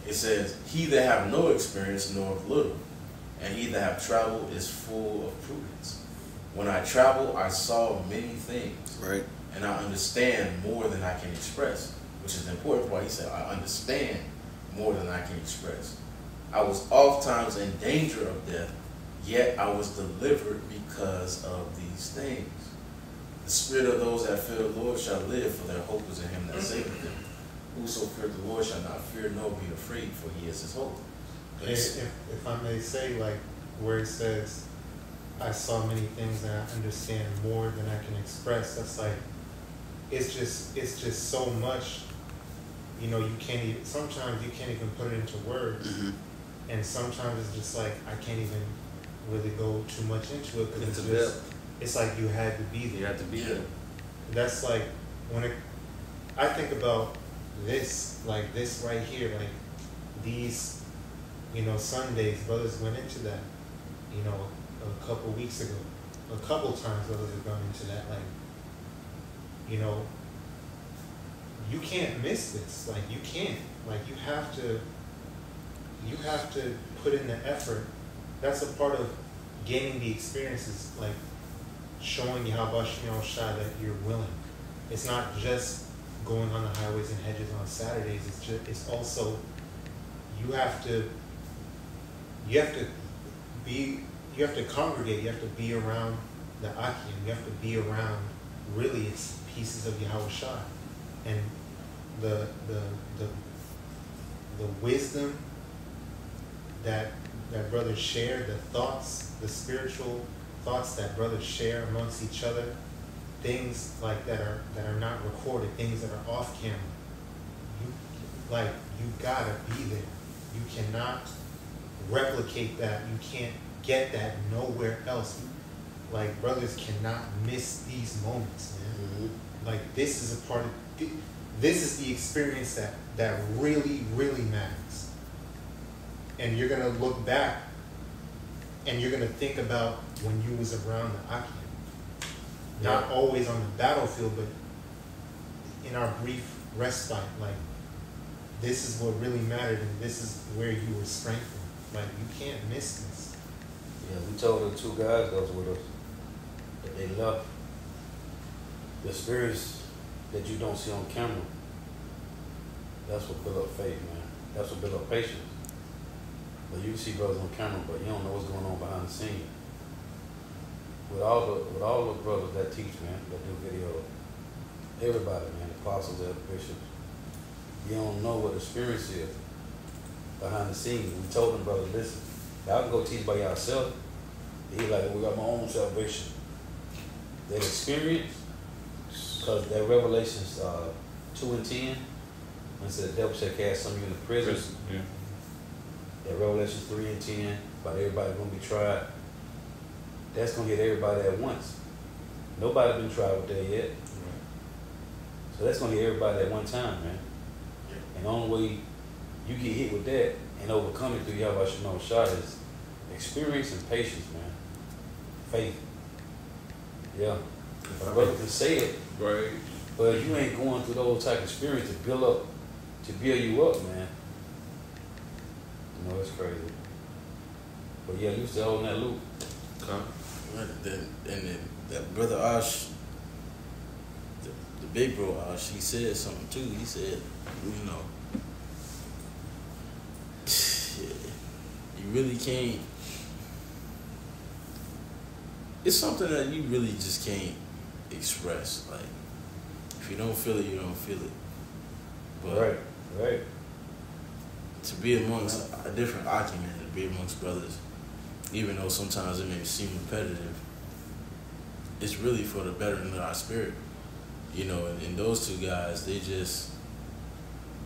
It says, he that have no experience knoweth little, and he that have traveled is full of prudence. When I traveled, I saw many things, right, and I understand more than I can express, which is the important part. He said, I understand more than I can express. I was oftentimes in danger of death, yet I was delivered because of these things. The spirit of those that fear the Lord shall live, for their hope is in him that saveth them. Whoso feareth the Lord shall not fear nor be afraid, for he is his hope. If I may say, like where it says, I saw many things and I understand more than I can express, that's like, it's just so much, you know, sometimes you can't even put it into words. Mm-hmm. And sometimes it's just like, I can't even really go too much into it, because it's like you had to be there. You have to be there. That's like, I think about this, like this right here, like these, you know, Sundays, brothers went into that, you know, a couple weeks ago. A couple times brothers have gone into that, like, you know, you can't miss this. Like, you can't. Like, you have to put in the effort. That's a part of gaining the experiences, like showing Yahweh Shai that you're willing. It's not just going on the highways and hedges on Saturdays. It's also, you have to congregate. You have to be around the Akim. You have to be around, really, it's pieces of Yahweh Shai. And the wisdom that brothers share, the thoughts, the spiritual thoughts that brothers share amongst each other, things like that are not recorded, things that are off camera. You gotta be there. You cannot replicate that. You can't get that nowhere else. Like, brothers cannot miss these moments, man. Mm-hmm. Like, this is a part of, this is the experience that really, really matters. And you're gonna look back and you're gonna think about when you was around the Akim. Not always on the battlefield, but in our brief respite, like, this is what really mattered, and this is where you were strengthened. Like, you can't miss this. Yeah, we told the two guys that was with us that they left. The spirits that you don't see on camera, that's what build up faith, man. That's what build up patience. But you can see brothers on camera, but you don't know what's going on behind the scenes. With all the brothers that teach, man, that do video, everybody, man, apostles, bishops, you don't know what the experience is behind the scenes. We told them, brothers, listen, y'all can go teach by yourself. He like, we got my own salvation. That experience, because that Revelations 2:10, when it said the devil shall cast some of you into prison. Yeah. That Revelations 3:10, about everybody gonna be tried. That's gonna hit everybody at once. Nobody been tried with that yet. Right. So that's gonna hit everybody at one time, man. Yeah. And the only way you get hit with that and overcome it through Yahweh Shemel Shah is experience and patience, man. Faith. Yeah. If a brother can say it, right. But if you ain't going through those type of experience to build you up, man. You know, it's crazy. But yeah, you still holding that loop. Okay. And then that brother Ash, the big bro Ash, he said something too. He said, you know, you really can't. It's something that you really just can't express. Like, if you don't feel it, you don't feel it. But right. To be amongst a different argument, to be amongst brothers, even though sometimes it may seem repetitive, it's really for the betterment of our spirit. You know, and those two guys, they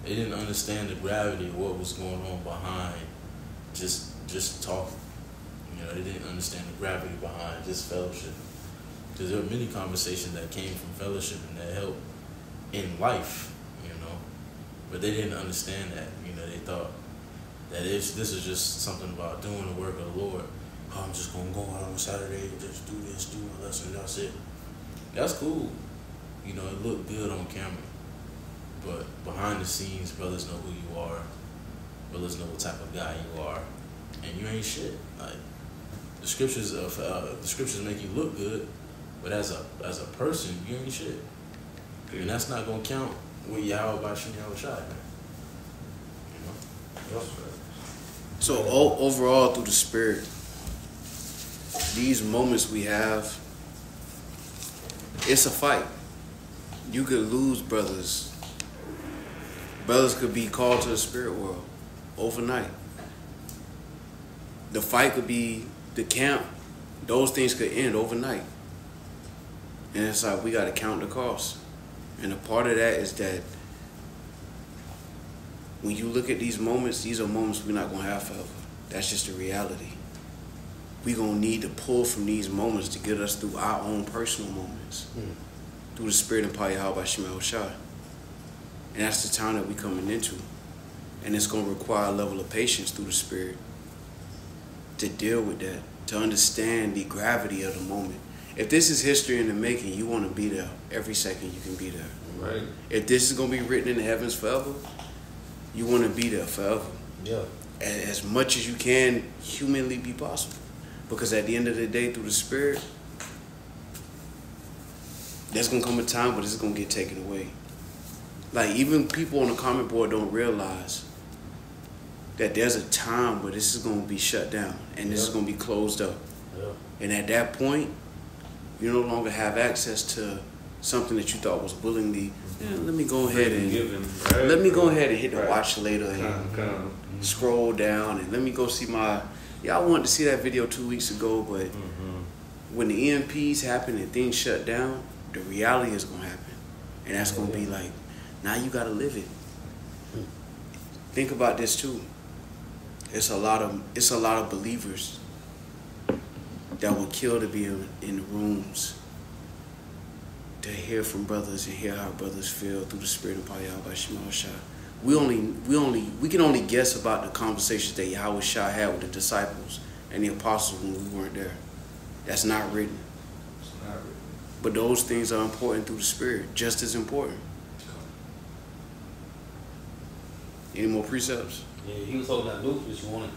didn't understand the gravity of what was going on behind just talking. You know, they didn't understand the gravity behind just fellowship. Because there were many conversations that came from fellowship and that helped in life, you know. But they didn't understand that. You know, they thought that this is just something about doing the work of the Lord. Oh, I'm just going to go out on Saturday and just do this, do my lesson, that's it. That's cool. You know, it looked good on camera. But behind the scenes, brothers know who you are. Brothers know what type of guy you are. And you ain't shit. Like, the scriptures make you look good, but as a person, you ain't shit. And that's not gonna count when Yahweh Bashim Yahweh Shai, man. You know? So overall, through the Spirit, these moments we have, it's a fight. You could lose brothers. Brothers could be called to the spirit world overnight. The fight could be the camp. Those things could end overnight. And it's like we got to count the cost. And a part of that is that when you look at these moments, these are moments we're not going to have forever. That's just the reality. We're going to need to pull from these moments to get us through our own personal moments. Through the Spirit and power Yahweh Shemel Shai. And that's the time that we're coming into. And it's going to require a level of patience through the Spirit to deal with that, to understand the gravity of the moment. If this is history in the making, you want to be there every second you can be there. Right. If this is going to be written in the heavens forever, you want to be there forever. Yeah. As much as you can humanly be possible. Because at the end of the day, through the Spirit, there's going to come a time where this is going to get taken away. Like, even people on the comment board don't realize that there's a time where this is going to be shut down and this is going to be closed up. Yeah. And at that point, you no longer have access to something that you thought was willingly, let me go ahead and let me go ahead and hit the watch later and scroll down and let me go see my, I wanted to see that video 2 weeks ago, but when the EMPs happen and things shut down, the reality is going to happen. And that's going to be like, now you got to live it. Think about this too. It's a lot of believers that would kill to be in the rooms to hear from brothers and hear how brothers feel through the Spirit of power Yahweh Shemel Shai. We can only guess about the conversations that Yahweh Shai had with the disciples and the apostles when we weren't there. That's not written. It's not written. But those things are important through the Spirit, just as important. Any more precepts? Yeah, he was holding that loop if you wanted.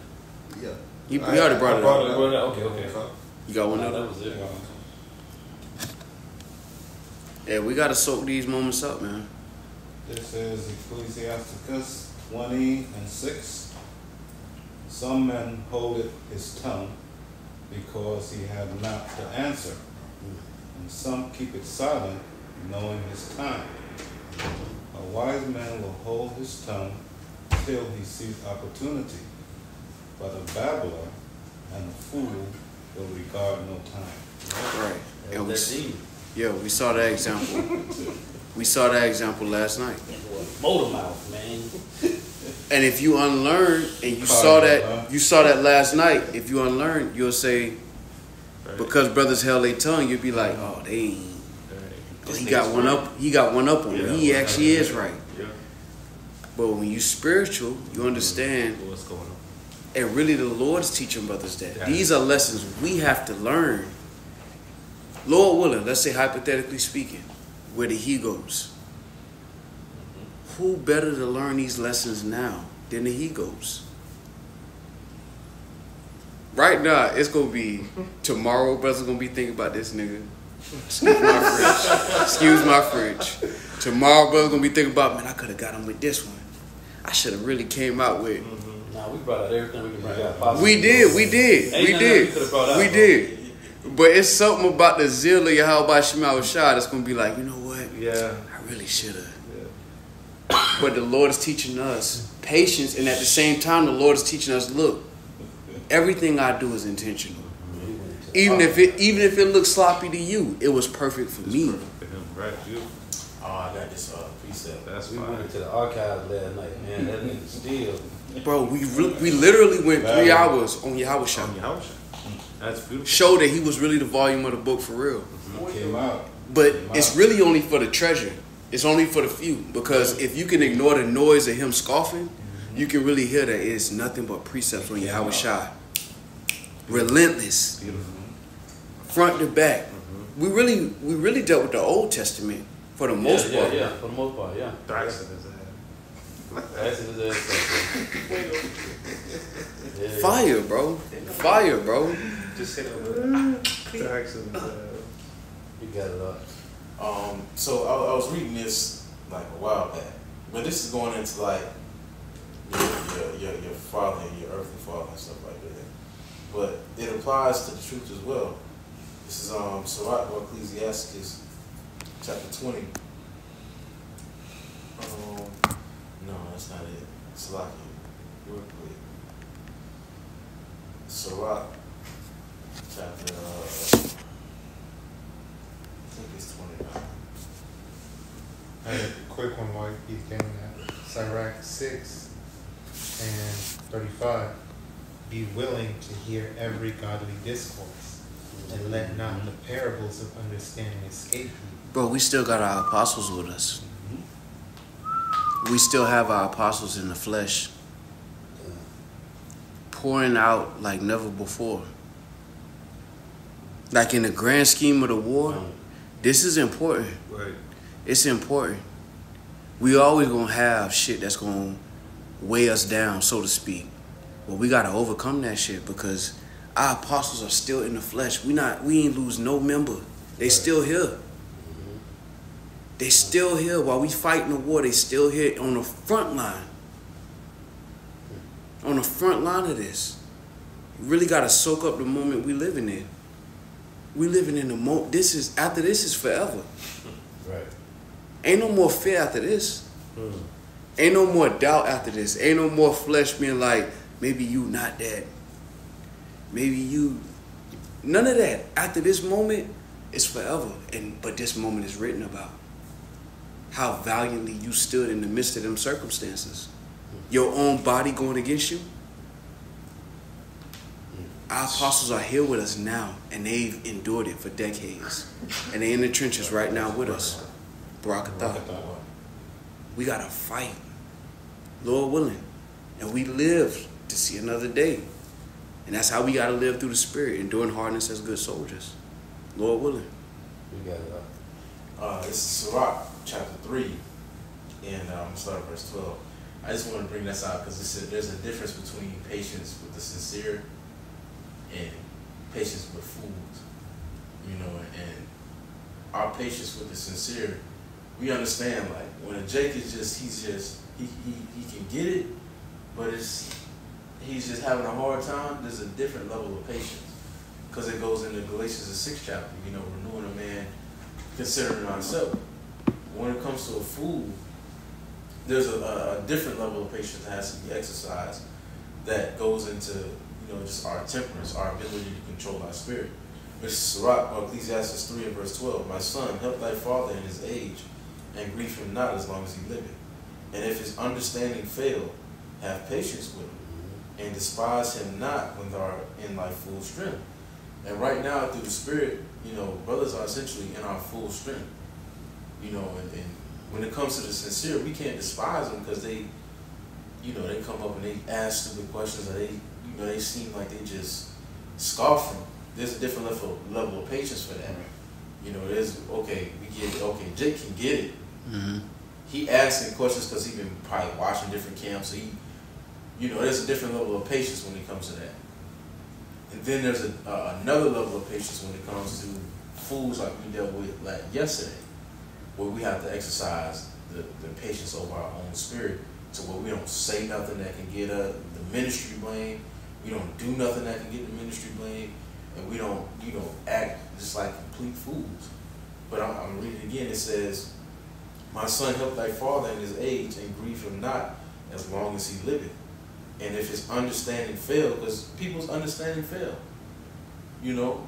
Yeah. We already brought it up. Okay. You got one No, up? that was it. Yeah, we got to soak these moments up, man. This is Ecclesiasticus 20:6. Some men holdeth his tongue because he had not to answer, and some keep it silent, knowing his time. A wise man will hold his tongue till he sees opportunity, but a babbler and a fool will regard no time. Right. And we saw that example. We saw that example last night. Motor mouth, man. And if you unlearn and you saw that last night, if you unlearn, you'll say, because brothers held their tongue, you'll be like, oh, they ain't. He got one up on him. He actually is right. Yeah. But when you spiritual, you understand. What's going on? And really the Lord's teaching brothers that. These are lessons we have to learn. Lord willing, let's say hypothetically speaking, where the he goes. Who better to learn these lessons now than the he goes? Right now, it's going to be, tomorrow brothers going to be thinking about this nigga. Excuse my fridge. Tomorrow brothers going to be thinking about, man, I could have got him with this one. I should have really came out with. Nah, we brought out everything we could bring out possible. We did. But it's something about the zeal of Yahweh Shemel Shai that's going to be like, you know what? Yeah. I really should have. Yeah. But the Lord is teaching us patience, and at the same time, the Lord is teaching us, look, everything I do is intentional. Even if it looks sloppy to you, it was perfect for me. Perfect for him, right? You. Oh, I got this precept. That's We fine. went into the archives last night, man. That nigga still. Bro, we literally went 3 hours on Yahweh Shai. On your house. That's beautiful. Show that he was really the volume of the book for real. Came out. But it's really only for the treasure. It's only for the few. Because if you can ignore the noise of him scoffing, you can really hear that it's nothing but precepts on Yahweh Shai. Relentless. Beautiful. Front to back. We really dealt with the Old Testament for the most part. Yeah, for the most part, yeah. Thrashing his ass. That's his ass. Yeah. Fire, bro. Just hit him with thrashing his ass. You got it up. So I was reading this like a while back, but this is going into like your father and your earthly father and stuff like that. But it applies to the truth as well. This is Sirach or Ecclesiastes chapter 20. No, that's not it. Salakia, real quick. Sirach chapter I think it's 29. I have a quick one while he's getting that. Sirach 6 and 35. Be willing to hear every godly discourse, and let not the parables of understanding escape you. Bro, we still got our apostles with us. We still have our apostles in the flesh, pouring out like never before. Like in the grand scheme of the war, this is important. Right. It's important. We always gonna have shit that's gonna weigh us down, so to speak. But we gotta overcome that shit because our apostles are still in the flesh. We ain't lose no member. They still here. They still here while we fighting the war. They still here on the front line. On the front line of this. You really gotta soak up the moment we living in. We living in the moment. After this is forever. Right. Ain't no more fear after this. Ain't no more doubt after this. Ain't no more flesh being like, maybe you not that. Maybe you. None of that. After this moment, it's forever. But this moment is written about. How valiantly you stood in the midst of them circumstances. Your own body going against you. Our apostles are here with us now, and they've endured it for decades. And they're in the trenches right now with us. Barakatah. We got to fight, Lord willing. And we live to see another day. And that's how we got to live through the Spirit, enduring hardness as good soldiers. Lord willing. We got it. This is Sirach chapter 3, and I'm going to start at verse 12. I just want to bring this out because there's a difference between patience with the sincere and patience with fools. You know, and our patience with the sincere, we understand, like, when a Jake is he can get it, but he's just having a hard time, there's a different level of patience. Because it goes into Galatians the 6th chapter, you know, renewing a man, considering ourselves. When it comes to a fool, there's a different level of patience that has to be exercised that goes into, you know, just our temperance, our ability to control our spirit. Which is Sirach, or Ecclesiastes 3 and verse 12. My son, help thy father in his age, and grieve him not as long as he liveth. And if his understanding fail, have patience with him, and despise him not when thou art in thy full strength. And right now, through the Spirit, you know, brothers are essentially in our full strength. You know, and when it comes to the sincere, we can't despise them because they, you know, they come up and they ask stupid questions, or they, you know, they seem like they just scoff from. There's a different level of patience for that. You know, there's, okay, we get it. Okay, Jake can get it. Mm-hmm. He asking questions because he's been probably watching different camps. So he, you know, there's a different level of patience when it comes to that. And then there's another level of patience when it comes to fools like we dealt with like yesterday, where we have to exercise the patience over our own spirit to where we don't say nothing that can get the ministry blame. We don't do nothing that can get the ministry blame. And we don't, you know, act just like complete fools. But I'm reading again. It says, my son, help thy father in his age, and grieve him not as long as he liveth. And if his understanding fail, because people's understanding fail, you know,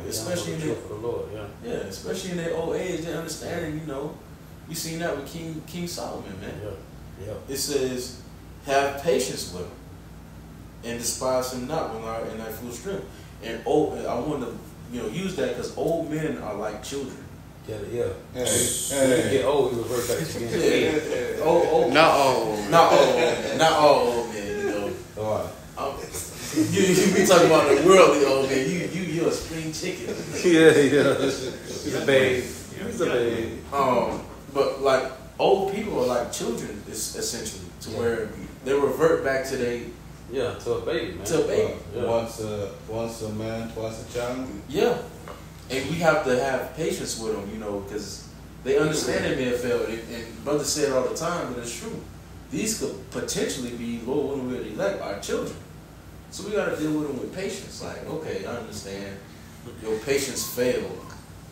especially in their, for the Lord, yeah, especially in their old age, their understanding, you know, we seen that with King Solomon, man. Yeah. It says, have patience with him, and despise him not when thou art in thy full strength. And I want to, you know, use that because old men are like children. Yeah. Hey, When you get old, we revert back to being Yeah. Old. Not all old men, you know. All You be talking about the worldly old man. You're a spring chicken. Yeah. He's a babe. He's a babe. But like old people are like children, essentially, to where they revert back to to a baby, man. To a baby. Once a man, twice a child. Yeah. And we have to have patience with them, you know, because They understand they may have failed. And brothers say it all the time, but it's true. These could potentially be, Lord, when we're elect, our children. So we got to deal with them with patience. Like, okay, I understand. Your patience failed.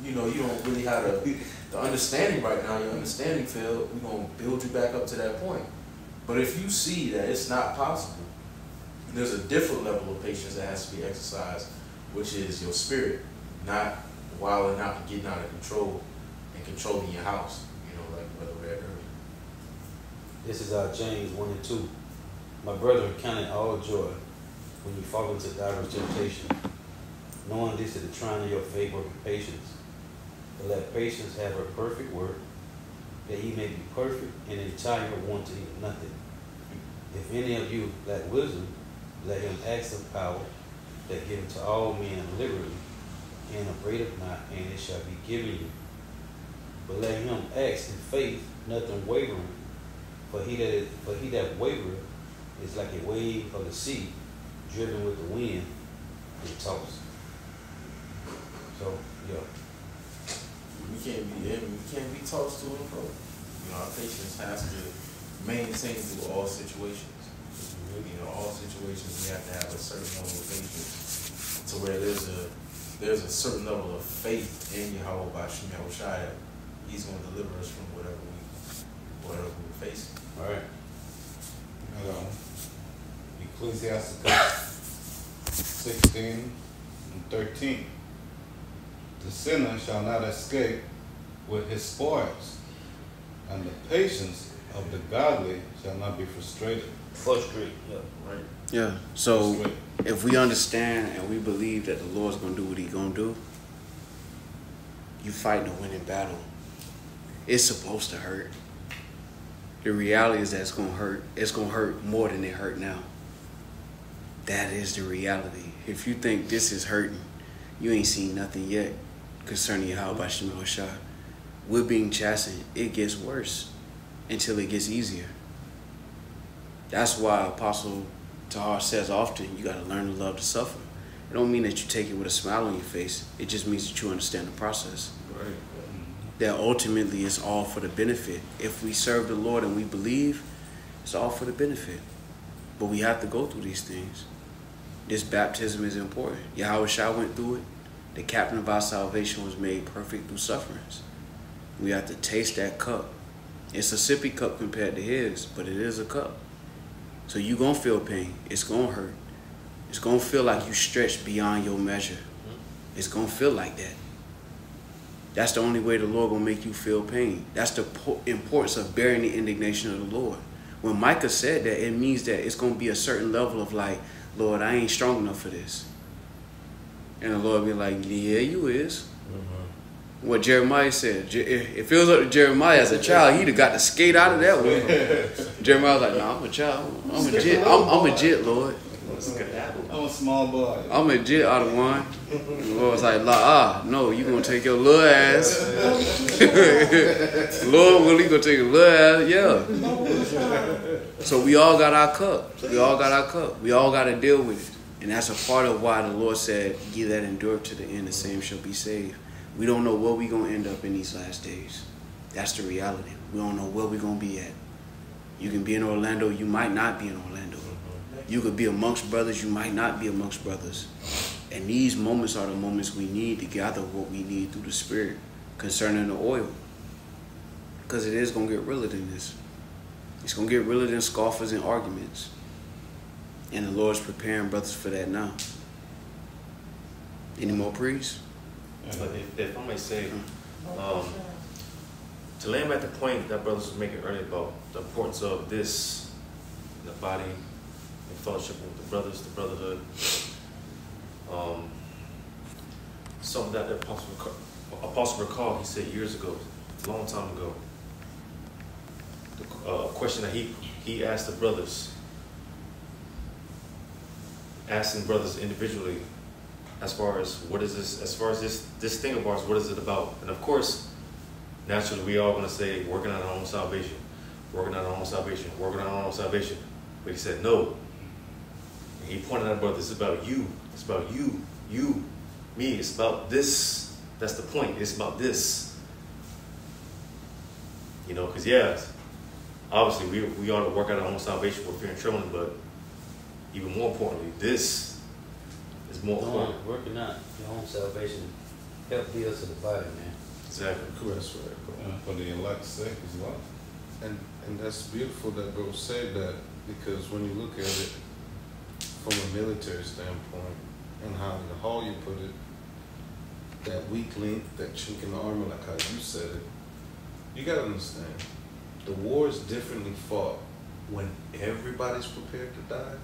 You know, you don't really have the understanding right now. Your understanding failed. We're going to build you back up to that point. But if you see that it's not possible, there's a different level of patience that has to be exercised, which is your spirit, not wilding out and getting out of control and controlling your house. You know, like Brother read earlier. This is James 1 and 2. My brethren, count it all joy when you fall into diverse temptation, knowing this is the trying of your faith working patience. But let patience have her perfect work, that ye may be perfect and entire, wanting nothing. If any of you lack wisdom, let him ask of power, that giveth to all men liberally, and upbraideth not, and it shall be given you. But let him ask in faith, nothing wavering. For he that wavereth is like a wave of the sea, driven with the wind and tossed. So, yeah. We can't be tossed to and fro. You know, our patience has to maintain through all situations. You know, all situations we have to have a certain level of patience, to where there's a certain level of faith in Yahweh Bashim Yahushua. He's going to deliver us from whatever we're facing. All right. Ecclesiasticus 16 and 13. The sinner shall not escape with his spoils, and the patience of the godly shall not be frustrated. Frustrate, yeah. Right. Yeah. So if we understand and we believe that the Lord's going to do what He's going to do, you fighting a winning battle. It's supposed to hurt. The reality is that it's going to hurt. It's going to hurt more than it hurt now. That is the reality. If you think this is hurting, you ain't seen nothing yet concerning Yahweh Bashim Yahushua. We're being chastened. It gets worse until it gets easier. That's why Apostle Tahar says often, you got to learn to love to suffer. It don't mean that you take it with a smile on your face. It just means that you understand the process. Right. That ultimately it's all for the benefit. If we serve the Lord and we believe, it's all for the benefit. But we have to go through these things. This baptism is important. Yahweh Shai went through it. The captain of our salvation was made perfect through sufferings. We have to taste that cup. It's a sippy cup compared to his, but it is a cup. So you're going to feel pain. It's going to hurt. It's going to feel like you stretched beyond your measure. It's going to feel like that. That's the only way the Lord will make you feel pain. That's the importance of bearing the indignation of the Lord. When Micah said that, it means that it's going to be a certain level of like, Lord, I ain't strong enough for this. And the Lord be like, yeah, you is. What Jeremiah said. If it was up to Jeremiah as a child, he'd have got to skate out of that one. Jeremiah was like, no, I'm a child. I'm a jit, Lord. I'm a small boy. I'm a jit out of one. The Lord was like, no, you going to take your little ass. Lord, will he going to take your little ass? Yeah. So we all got our cup. We all got our cup. We all got to deal with it. And that's a part of why the Lord said, ye that endure to the end, the same shall be saved. We don't know where we're going to end up in these last days. That's the reality. We don't know where we're going to be at. You can be in Orlando. You might not be in Orlando. You could be amongst brothers. You might not be amongst brothers. And these moments are the moments we need to gather what we need through the Spirit concerning the oil. Because it is going to get realer than this. It's going to get realer than scoffers and arguments. And the Lord's preparing brothers for that now. Any more priests? But if I may say, to land at the point that brothers was making earlier about the importance of this, the body, and fellowship with the brothers, the brotherhood, something that the Apostle recalled, he said years ago, a long time ago, a question that he asked the brothers, asking brothers individually, as far as what is this, as far as this thing of ours, what is it about? And of course, naturally, we all going to say, working on our own salvation, working on our own salvation, working on our own salvation. But he said, no. And he pointed out, brother, it's about you. It's about you, me. It's about this. That's the point. It's about this. You know, because obviously we ought to work out our own salvation with fear and trembling, but even more importantly, this is more important. Working out your own salvation help build to the body, man. Exactly. That's right, bro. And for the elect's sake as well. And that's beautiful that bro said that, because when you look at it from a military standpoint and how you put it, that weak link, that chink in the armor, like how you said it, you gotta understand, the war is differently fought when everybody's prepared to die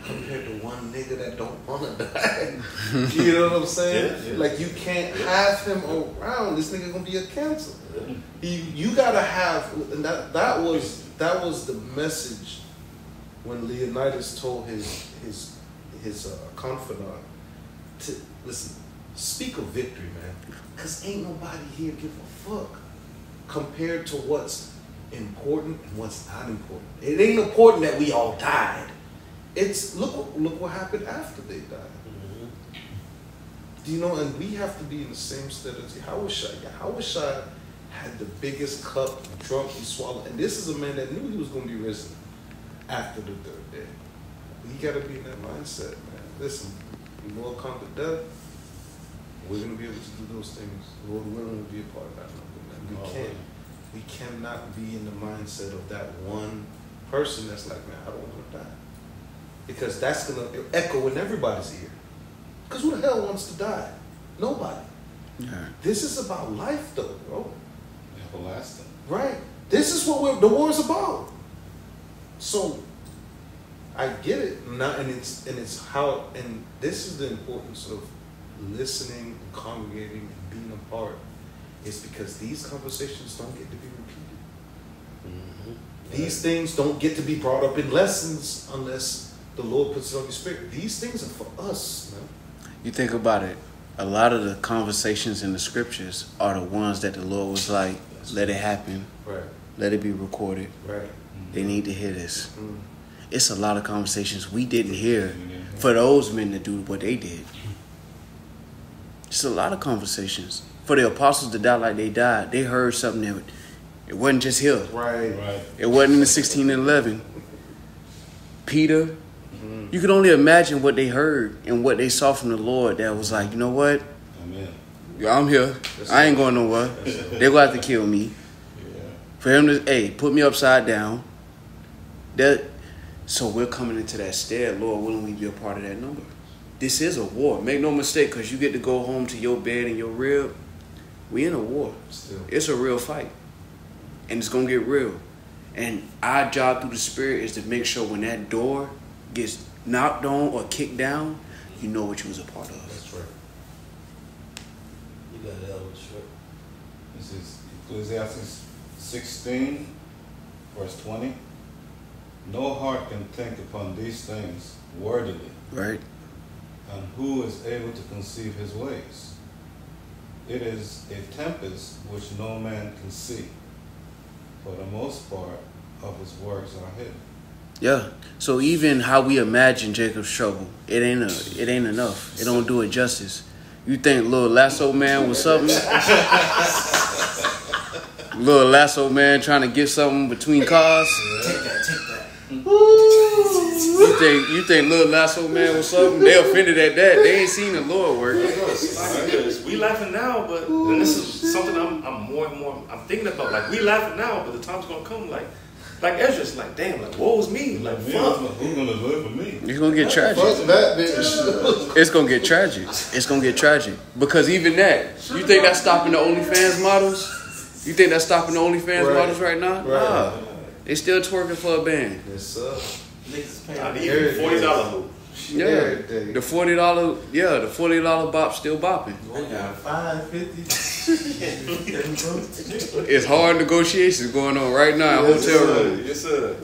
compared to one nigga that don't wanna die. You know what I'm saying? Yeah. Like, you can't have him around. This nigga gonna be a cancer. You gotta have, and that was the message when Leonidas told his confidant to listen, speak of victory, man, because ain't nobody here give a fuck compared to what's important and what's not important. It ain't important that we all died. It's look what happened after they died. Mm-hmm. Do you know? And we have to be in the same state as Yahushua had the biggest cup, drunk, he swallowed. And this is a man that knew he was going to be risen after the third day. You got to be in that mindset, man. Listen, the Lord conquered death. We're going to be able to do those things. Lord willing, to be a part of that number, man. We cannot be in the mindset of that one person that's like, man, I don't want to die. Because that's going to echo in everybody's ear. Because who the hell wants to die? Nobody. Yeah. This is about life, though, bro. Everlasting. Right. This is what the war is about. So I get it, and it's how, and this is the importance of listening and congregating and being a part. Is because these conversations don't get to be repeated. Mm-hmm. These things don't get to be brought up in lessons unless the Lord puts it on your spirit. These things are for us, man. You think about it, a lot of the conversations in the scriptures are the ones that the Lord was like, let it happen. Right. Let it be recorded. Right. They need to hear this. Mm. It's a lot of conversations we didn't hear for those men to do what they did. It's a lot of conversations. For the apostles to die like they died, they heard something that it wasn't just here. Right. It wasn't in the 16 and 11. Peter, you can only imagine what they heard and what they saw from the Lord that was like, you know what? Amen. I'm here. I ain't going nowhere. They're going to have to kill me. Yeah. For him to, put me upside down. So we're coming into that stead, Lord willing, we be a part of that number. This is a war. Make no mistake, because you get to go home to your bed and your rib. We in a war. Still. It's a real fight. And it's going to get real. And our job through the Spirit is to make sure when that door gets knocked on or kicked down, you know what you was a part of. That's right. You got that one straight. This is Ecclesiastes 16, verse 20. No heart can think upon these things wordily. Right? And who is able to conceive his ways? It is a tempest which no man can see. For the most part of his works are hidden. Yeah. So even how we imagine Jacob's trouble, it ain't enough. It don't do it justice. You think Little Lasso Man was something? Little Lasso Man trying to get something between cars? Take that. You think Little Lasso Man was something? They offended at that. They ain't seen the Lord work. We laughing now, but and this is something I'm more and more I'm thinking about. Like, we laughing now, but the time's gonna come. Like Ezra's like, damn, like, woe is me. Like, fuck. Who's gonna live for me? It's gonna get tragic. Fuck that bitch. It's gonna get tragic. It's gonna get tragic. Because even that, you think that's stopping the OnlyFans models? You think that's stopping the OnlyFans models right now? Right. Nah. They still twerking for a band. Yes, sir. Niggas I paying. need $40 move. Yeah. The $40 bop still bopping. I got 550. It's hard negotiations going on right now in hotel room. Yes, sir.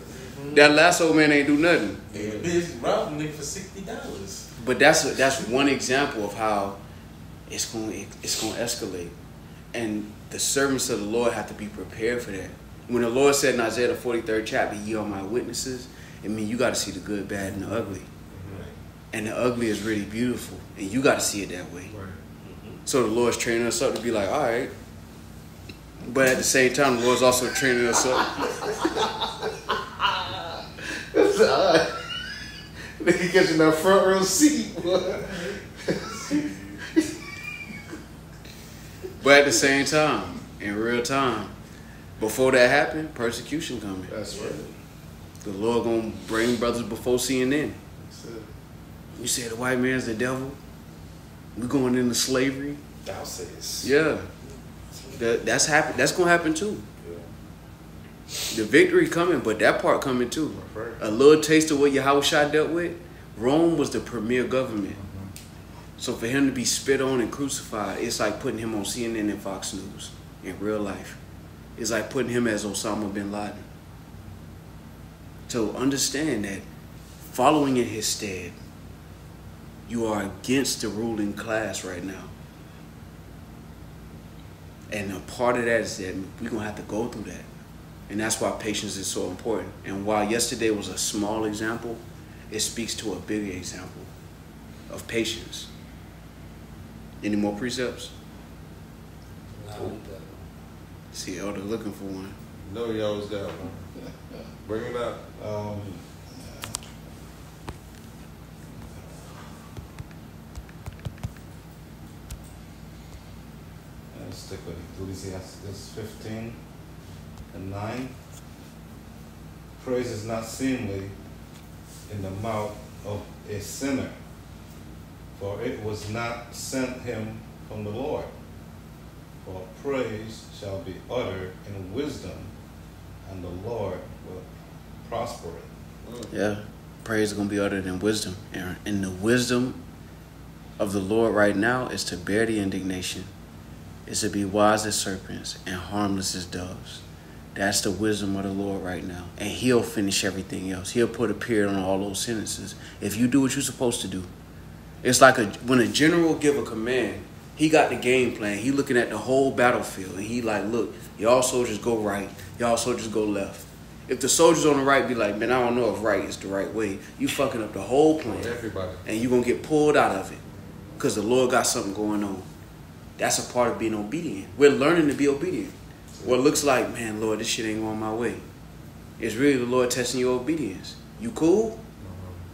That Lasso Man ain't do nothing. Hey, bitch, robbed a nigga for $60. But that's one example of how it's gonna escalate. And the servants of the Lord have to be prepared for that. When the Lord said in Isaiah the 43rd chapter, "Ye are my witnesses," it means you got to see the good, bad, and the ugly. And the ugly is really beautiful, and you got to see it that way. Right. So the Lord's training us up to be like, all right, But at the same time, the Lord's also training us up. That's all right. Nigga catching that front row seat, boy. But at the same time, in real time, before that happened, persecution coming. That's right. The Lord gonna bring brothers before CNN. That's it. You say the white man's the devil. We going into slavery. Thou sayest. Yeah, that's happen. That's gonna happen too. Yeah. The victory coming, but that part coming too. Right. A little taste of what Yahushua dealt with. Rome was the premier government. So for him to be spit on and crucified, it's like putting him on CNN and Fox News in real life. It's like putting him as Osama bin Laden. So understand that following in his stead, you are against the ruling class right now. And a part of that is that we're going to have to go through that. And that's why patience is so important. And while yesterday was a small example, it speaks to a bigger example of patience. Any more precepts? See, Elder looking for one. No, you always got one. Bring it out. Let's stick with Ecclesiastes 15:9. Praise is not seemly in the mouth of a sinner, for it was not sent him from the Lord. For praise shall be uttered in wisdom, and the Lord will prosper it. Yeah, praise is going to be uttered in wisdom. And the wisdom of the Lord right now is to bear the indignation, is to be wise as serpents and harmless as doves. That's the wisdom of the Lord right now. And he'll finish everything else. He'll put a period on all those sentences if you do what you're supposed to do. It's like when a general give a command, he got the game plan. He looking at the whole battlefield. And he like, look, y'all soldiers go right. Y'all soldiers go left. If the soldiers on the right be like, man, I don't know if right is the right way, you fucking up the whole plan. Everybody. And you're going to get pulled out of it because the Lord got something going on. That's a part of being obedient. We're learning to be obedient. What looks like, man, Lord, this shit ain't going my way. It's really the Lord testing your obedience. You cool?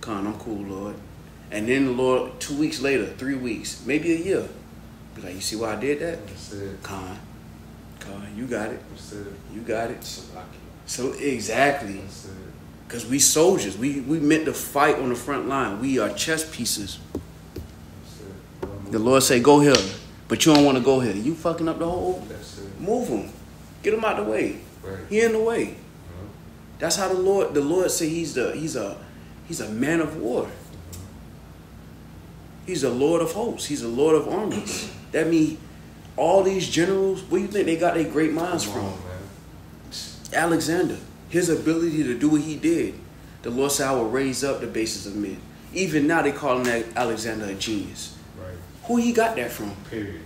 Con, I'm cool, Lord. And then the Lord, 2 weeks later, 3 weeks, maybe a year, be like, you see why I did that? That's it. Con, you got it. That's it. You got it. So exactly. That's it. Because we soldiers. We meant to fight on the front line. We are chess pieces. That's it. The Lord say, go here. But you don't want to go here. You fucking up the whole. That's it. Move him. Get him out the way. Right. He in the way. That's how the Lord say he's a man of war. He's a Lord of hosts. He's a Lord of armies. That means all these generals, where you think they got their great minds from? Alexander, his ability to do what he did. The Lord said, I will raise up the bases of men. Even now they calling that Alexander a genius. Right. Who he got that from? Period.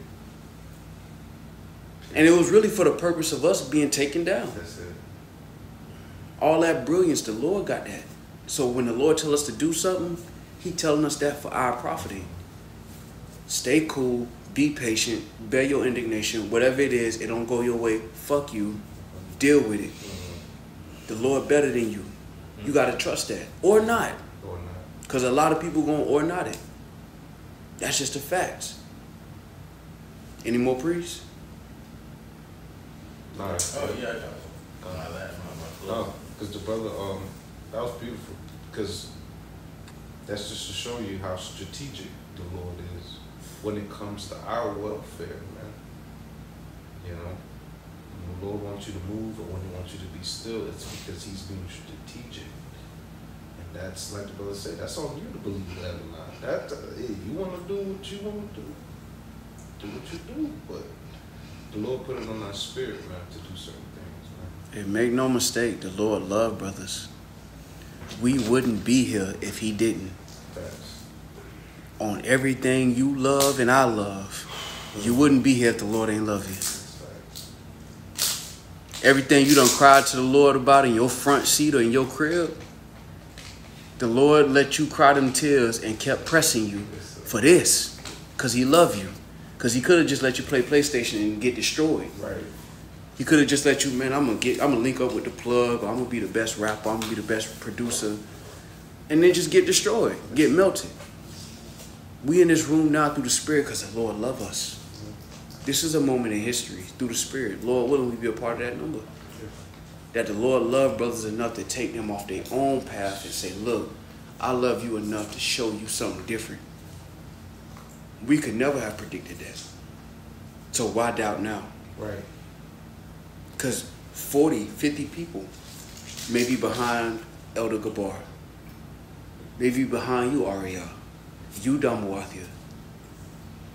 And it was really for the purpose of us being taken down. That's it. All that brilliance, the Lord got that. So when the Lord tell us to do something, he telling us that for our profiting. Stay cool, be patient, bear your indignation, whatever it is, it don't go your way, fuck you, deal with it. The Lord better than you. You got to trust that. Or not. Or not. Because a lot of people going to or not it. That's just the facts. Any more priests? Nah. Oh yeah, I got my last No, because the brother, that was beautiful. Because that's just to show you how strategic the Lord is when it comes to our welfare, man. You know, when the Lord wants you to move or when He wants you to be still, it's because He's being strategic. And that's, like the brother said, that's on you to believe that or not. That, hey, you want to do what you want to do what you do. But the Lord put it on our spirit, man, to do certain things, man. And make no mistake, the Lord loved brothers. We wouldn't be here if He didn't. Facts. On everything you love and I love, you wouldn't be here if the Lord ain't love you. Facts. Everything you done cried to the Lord about in your front seat or in your crib, the Lord let you cry them tears and kept pressing you for this because He loved you. Because He could have just let you play PlayStation and get destroyed. Right. He could have just let you, man, I'm gonna link up with the plug, or I'm gonna be the best rapper, I'm gonna be the best producer, and then just get destroyed, get melted. We in this room now through the Spirit because the Lord loves us. This is a moment in history through the Spirit. Lord willing, we be a part of that number. That the Lord loved brothers enough to take them off their own path and say, look, I love you enough to show you something different. We could never have predicted that. So why doubt now? Right. Because 40, 50 people may be behind Elder Gabar. Maybe behind you, Ariel. You, Damuathia.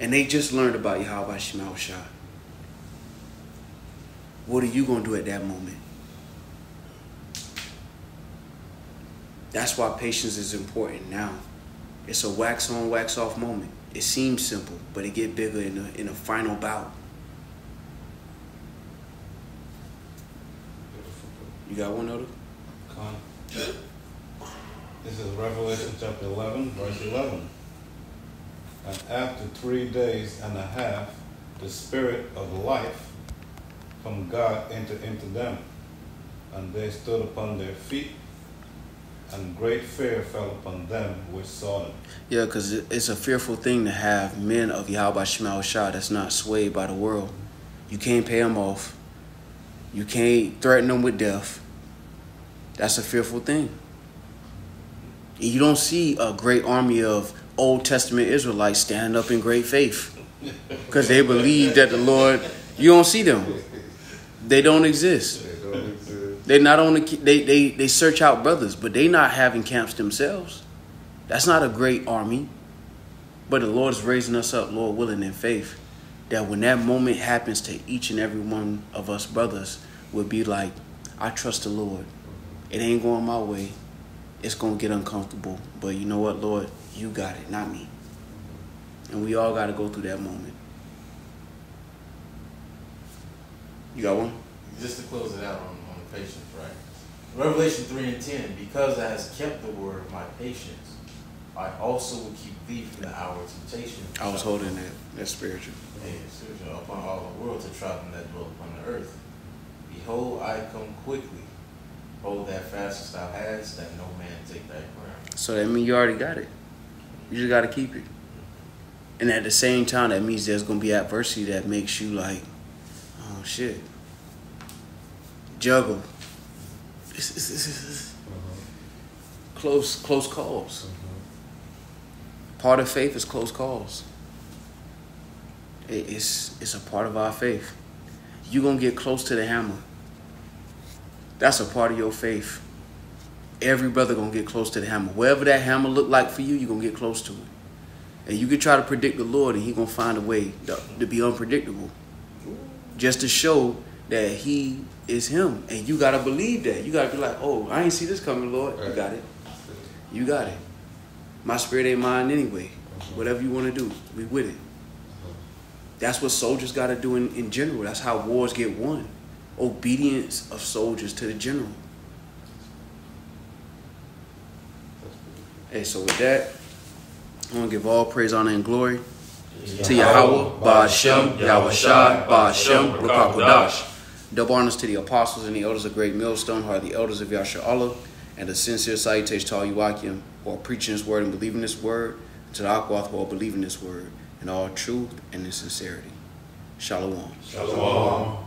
And they just learned about Yahweh Shema Shai. What are you going to do at that moment? That's why patience is important now. It's a wax on, wax off moment. It seems simple, but it get bigger in the final bout. You got one other? Con. This is Revelation chapter 11, verse 11. And after 3 days and a half, the Spirit of life from God entered into them, and they stood upon their feet, and great fear fell upon them which saw them. Yeah, because it's a fearful thing to have men of Yahweh Shema Shai that's not swayed by the world. You can't pay them off. You can't threaten them with death. That's a fearful thing. And you don't see a great army of Old Testament Israelites standing up in great faith because they believe that the Lord, you don't see them. They don't exist. They're not on the, they search out brothers, but they not having camps themselves. That's not a great army. But the Lord is raising us up, Lord willing, in faith, that when that moment happens to each and every one of us brothers, we'll be like, I trust the Lord. It ain't going my way. It's going to get uncomfortable. But you know what, Lord? You got it, not me. And we all got to go through that moment. You got one? Just to close it out on the patience, right? Revelation 3:10, because thou hast kept the word of my patience, I also will keep thee from the hour of temptation. I was holding that. That's spiritual. Hey, spiritual, upon all the world to try them that dwell upon the earth. Behold, I come quickly. Hold that fast as thou hast, that no man take thy crown. So that means you already got it. You just got to keep it. And at the same time, that means there's going to be adversity that makes you like, oh, shit. Juggle. Close calls. Part of faith is close calls. It's a part of our faith. You're going to get close to the hammer. That's a part of your faith. Every brother going to get close to the hammer. Wherever that hammer look like for you, you're going to get close to it. And you can try to predict the Lord, and he going to find a way to be unpredictable. Just to show that he is him. And you got to believe that. You got to be like, oh, I ain't see this coming, Lord. You got it. You got it. My spirit ain't mine anyway. Whatever you want to do, we with it. That's what soldiers got to do in general. That's how wars get won. Obedience of soldiers to the general. Hey, so with that, I want to give all praise, honor, and glory to Yahweh, Ba'ashem, Yahweh Shai, Ba'ashem, Rukakodash. Double honors to the apostles and the elders of Great Millstone, who are the elders of Yahshua Allah, and a sincere salutation to all Yuakim who are preaching this word and believing this word, to the Akwath who are believing this word in all truth and in sincerity. Shalom. Shalom.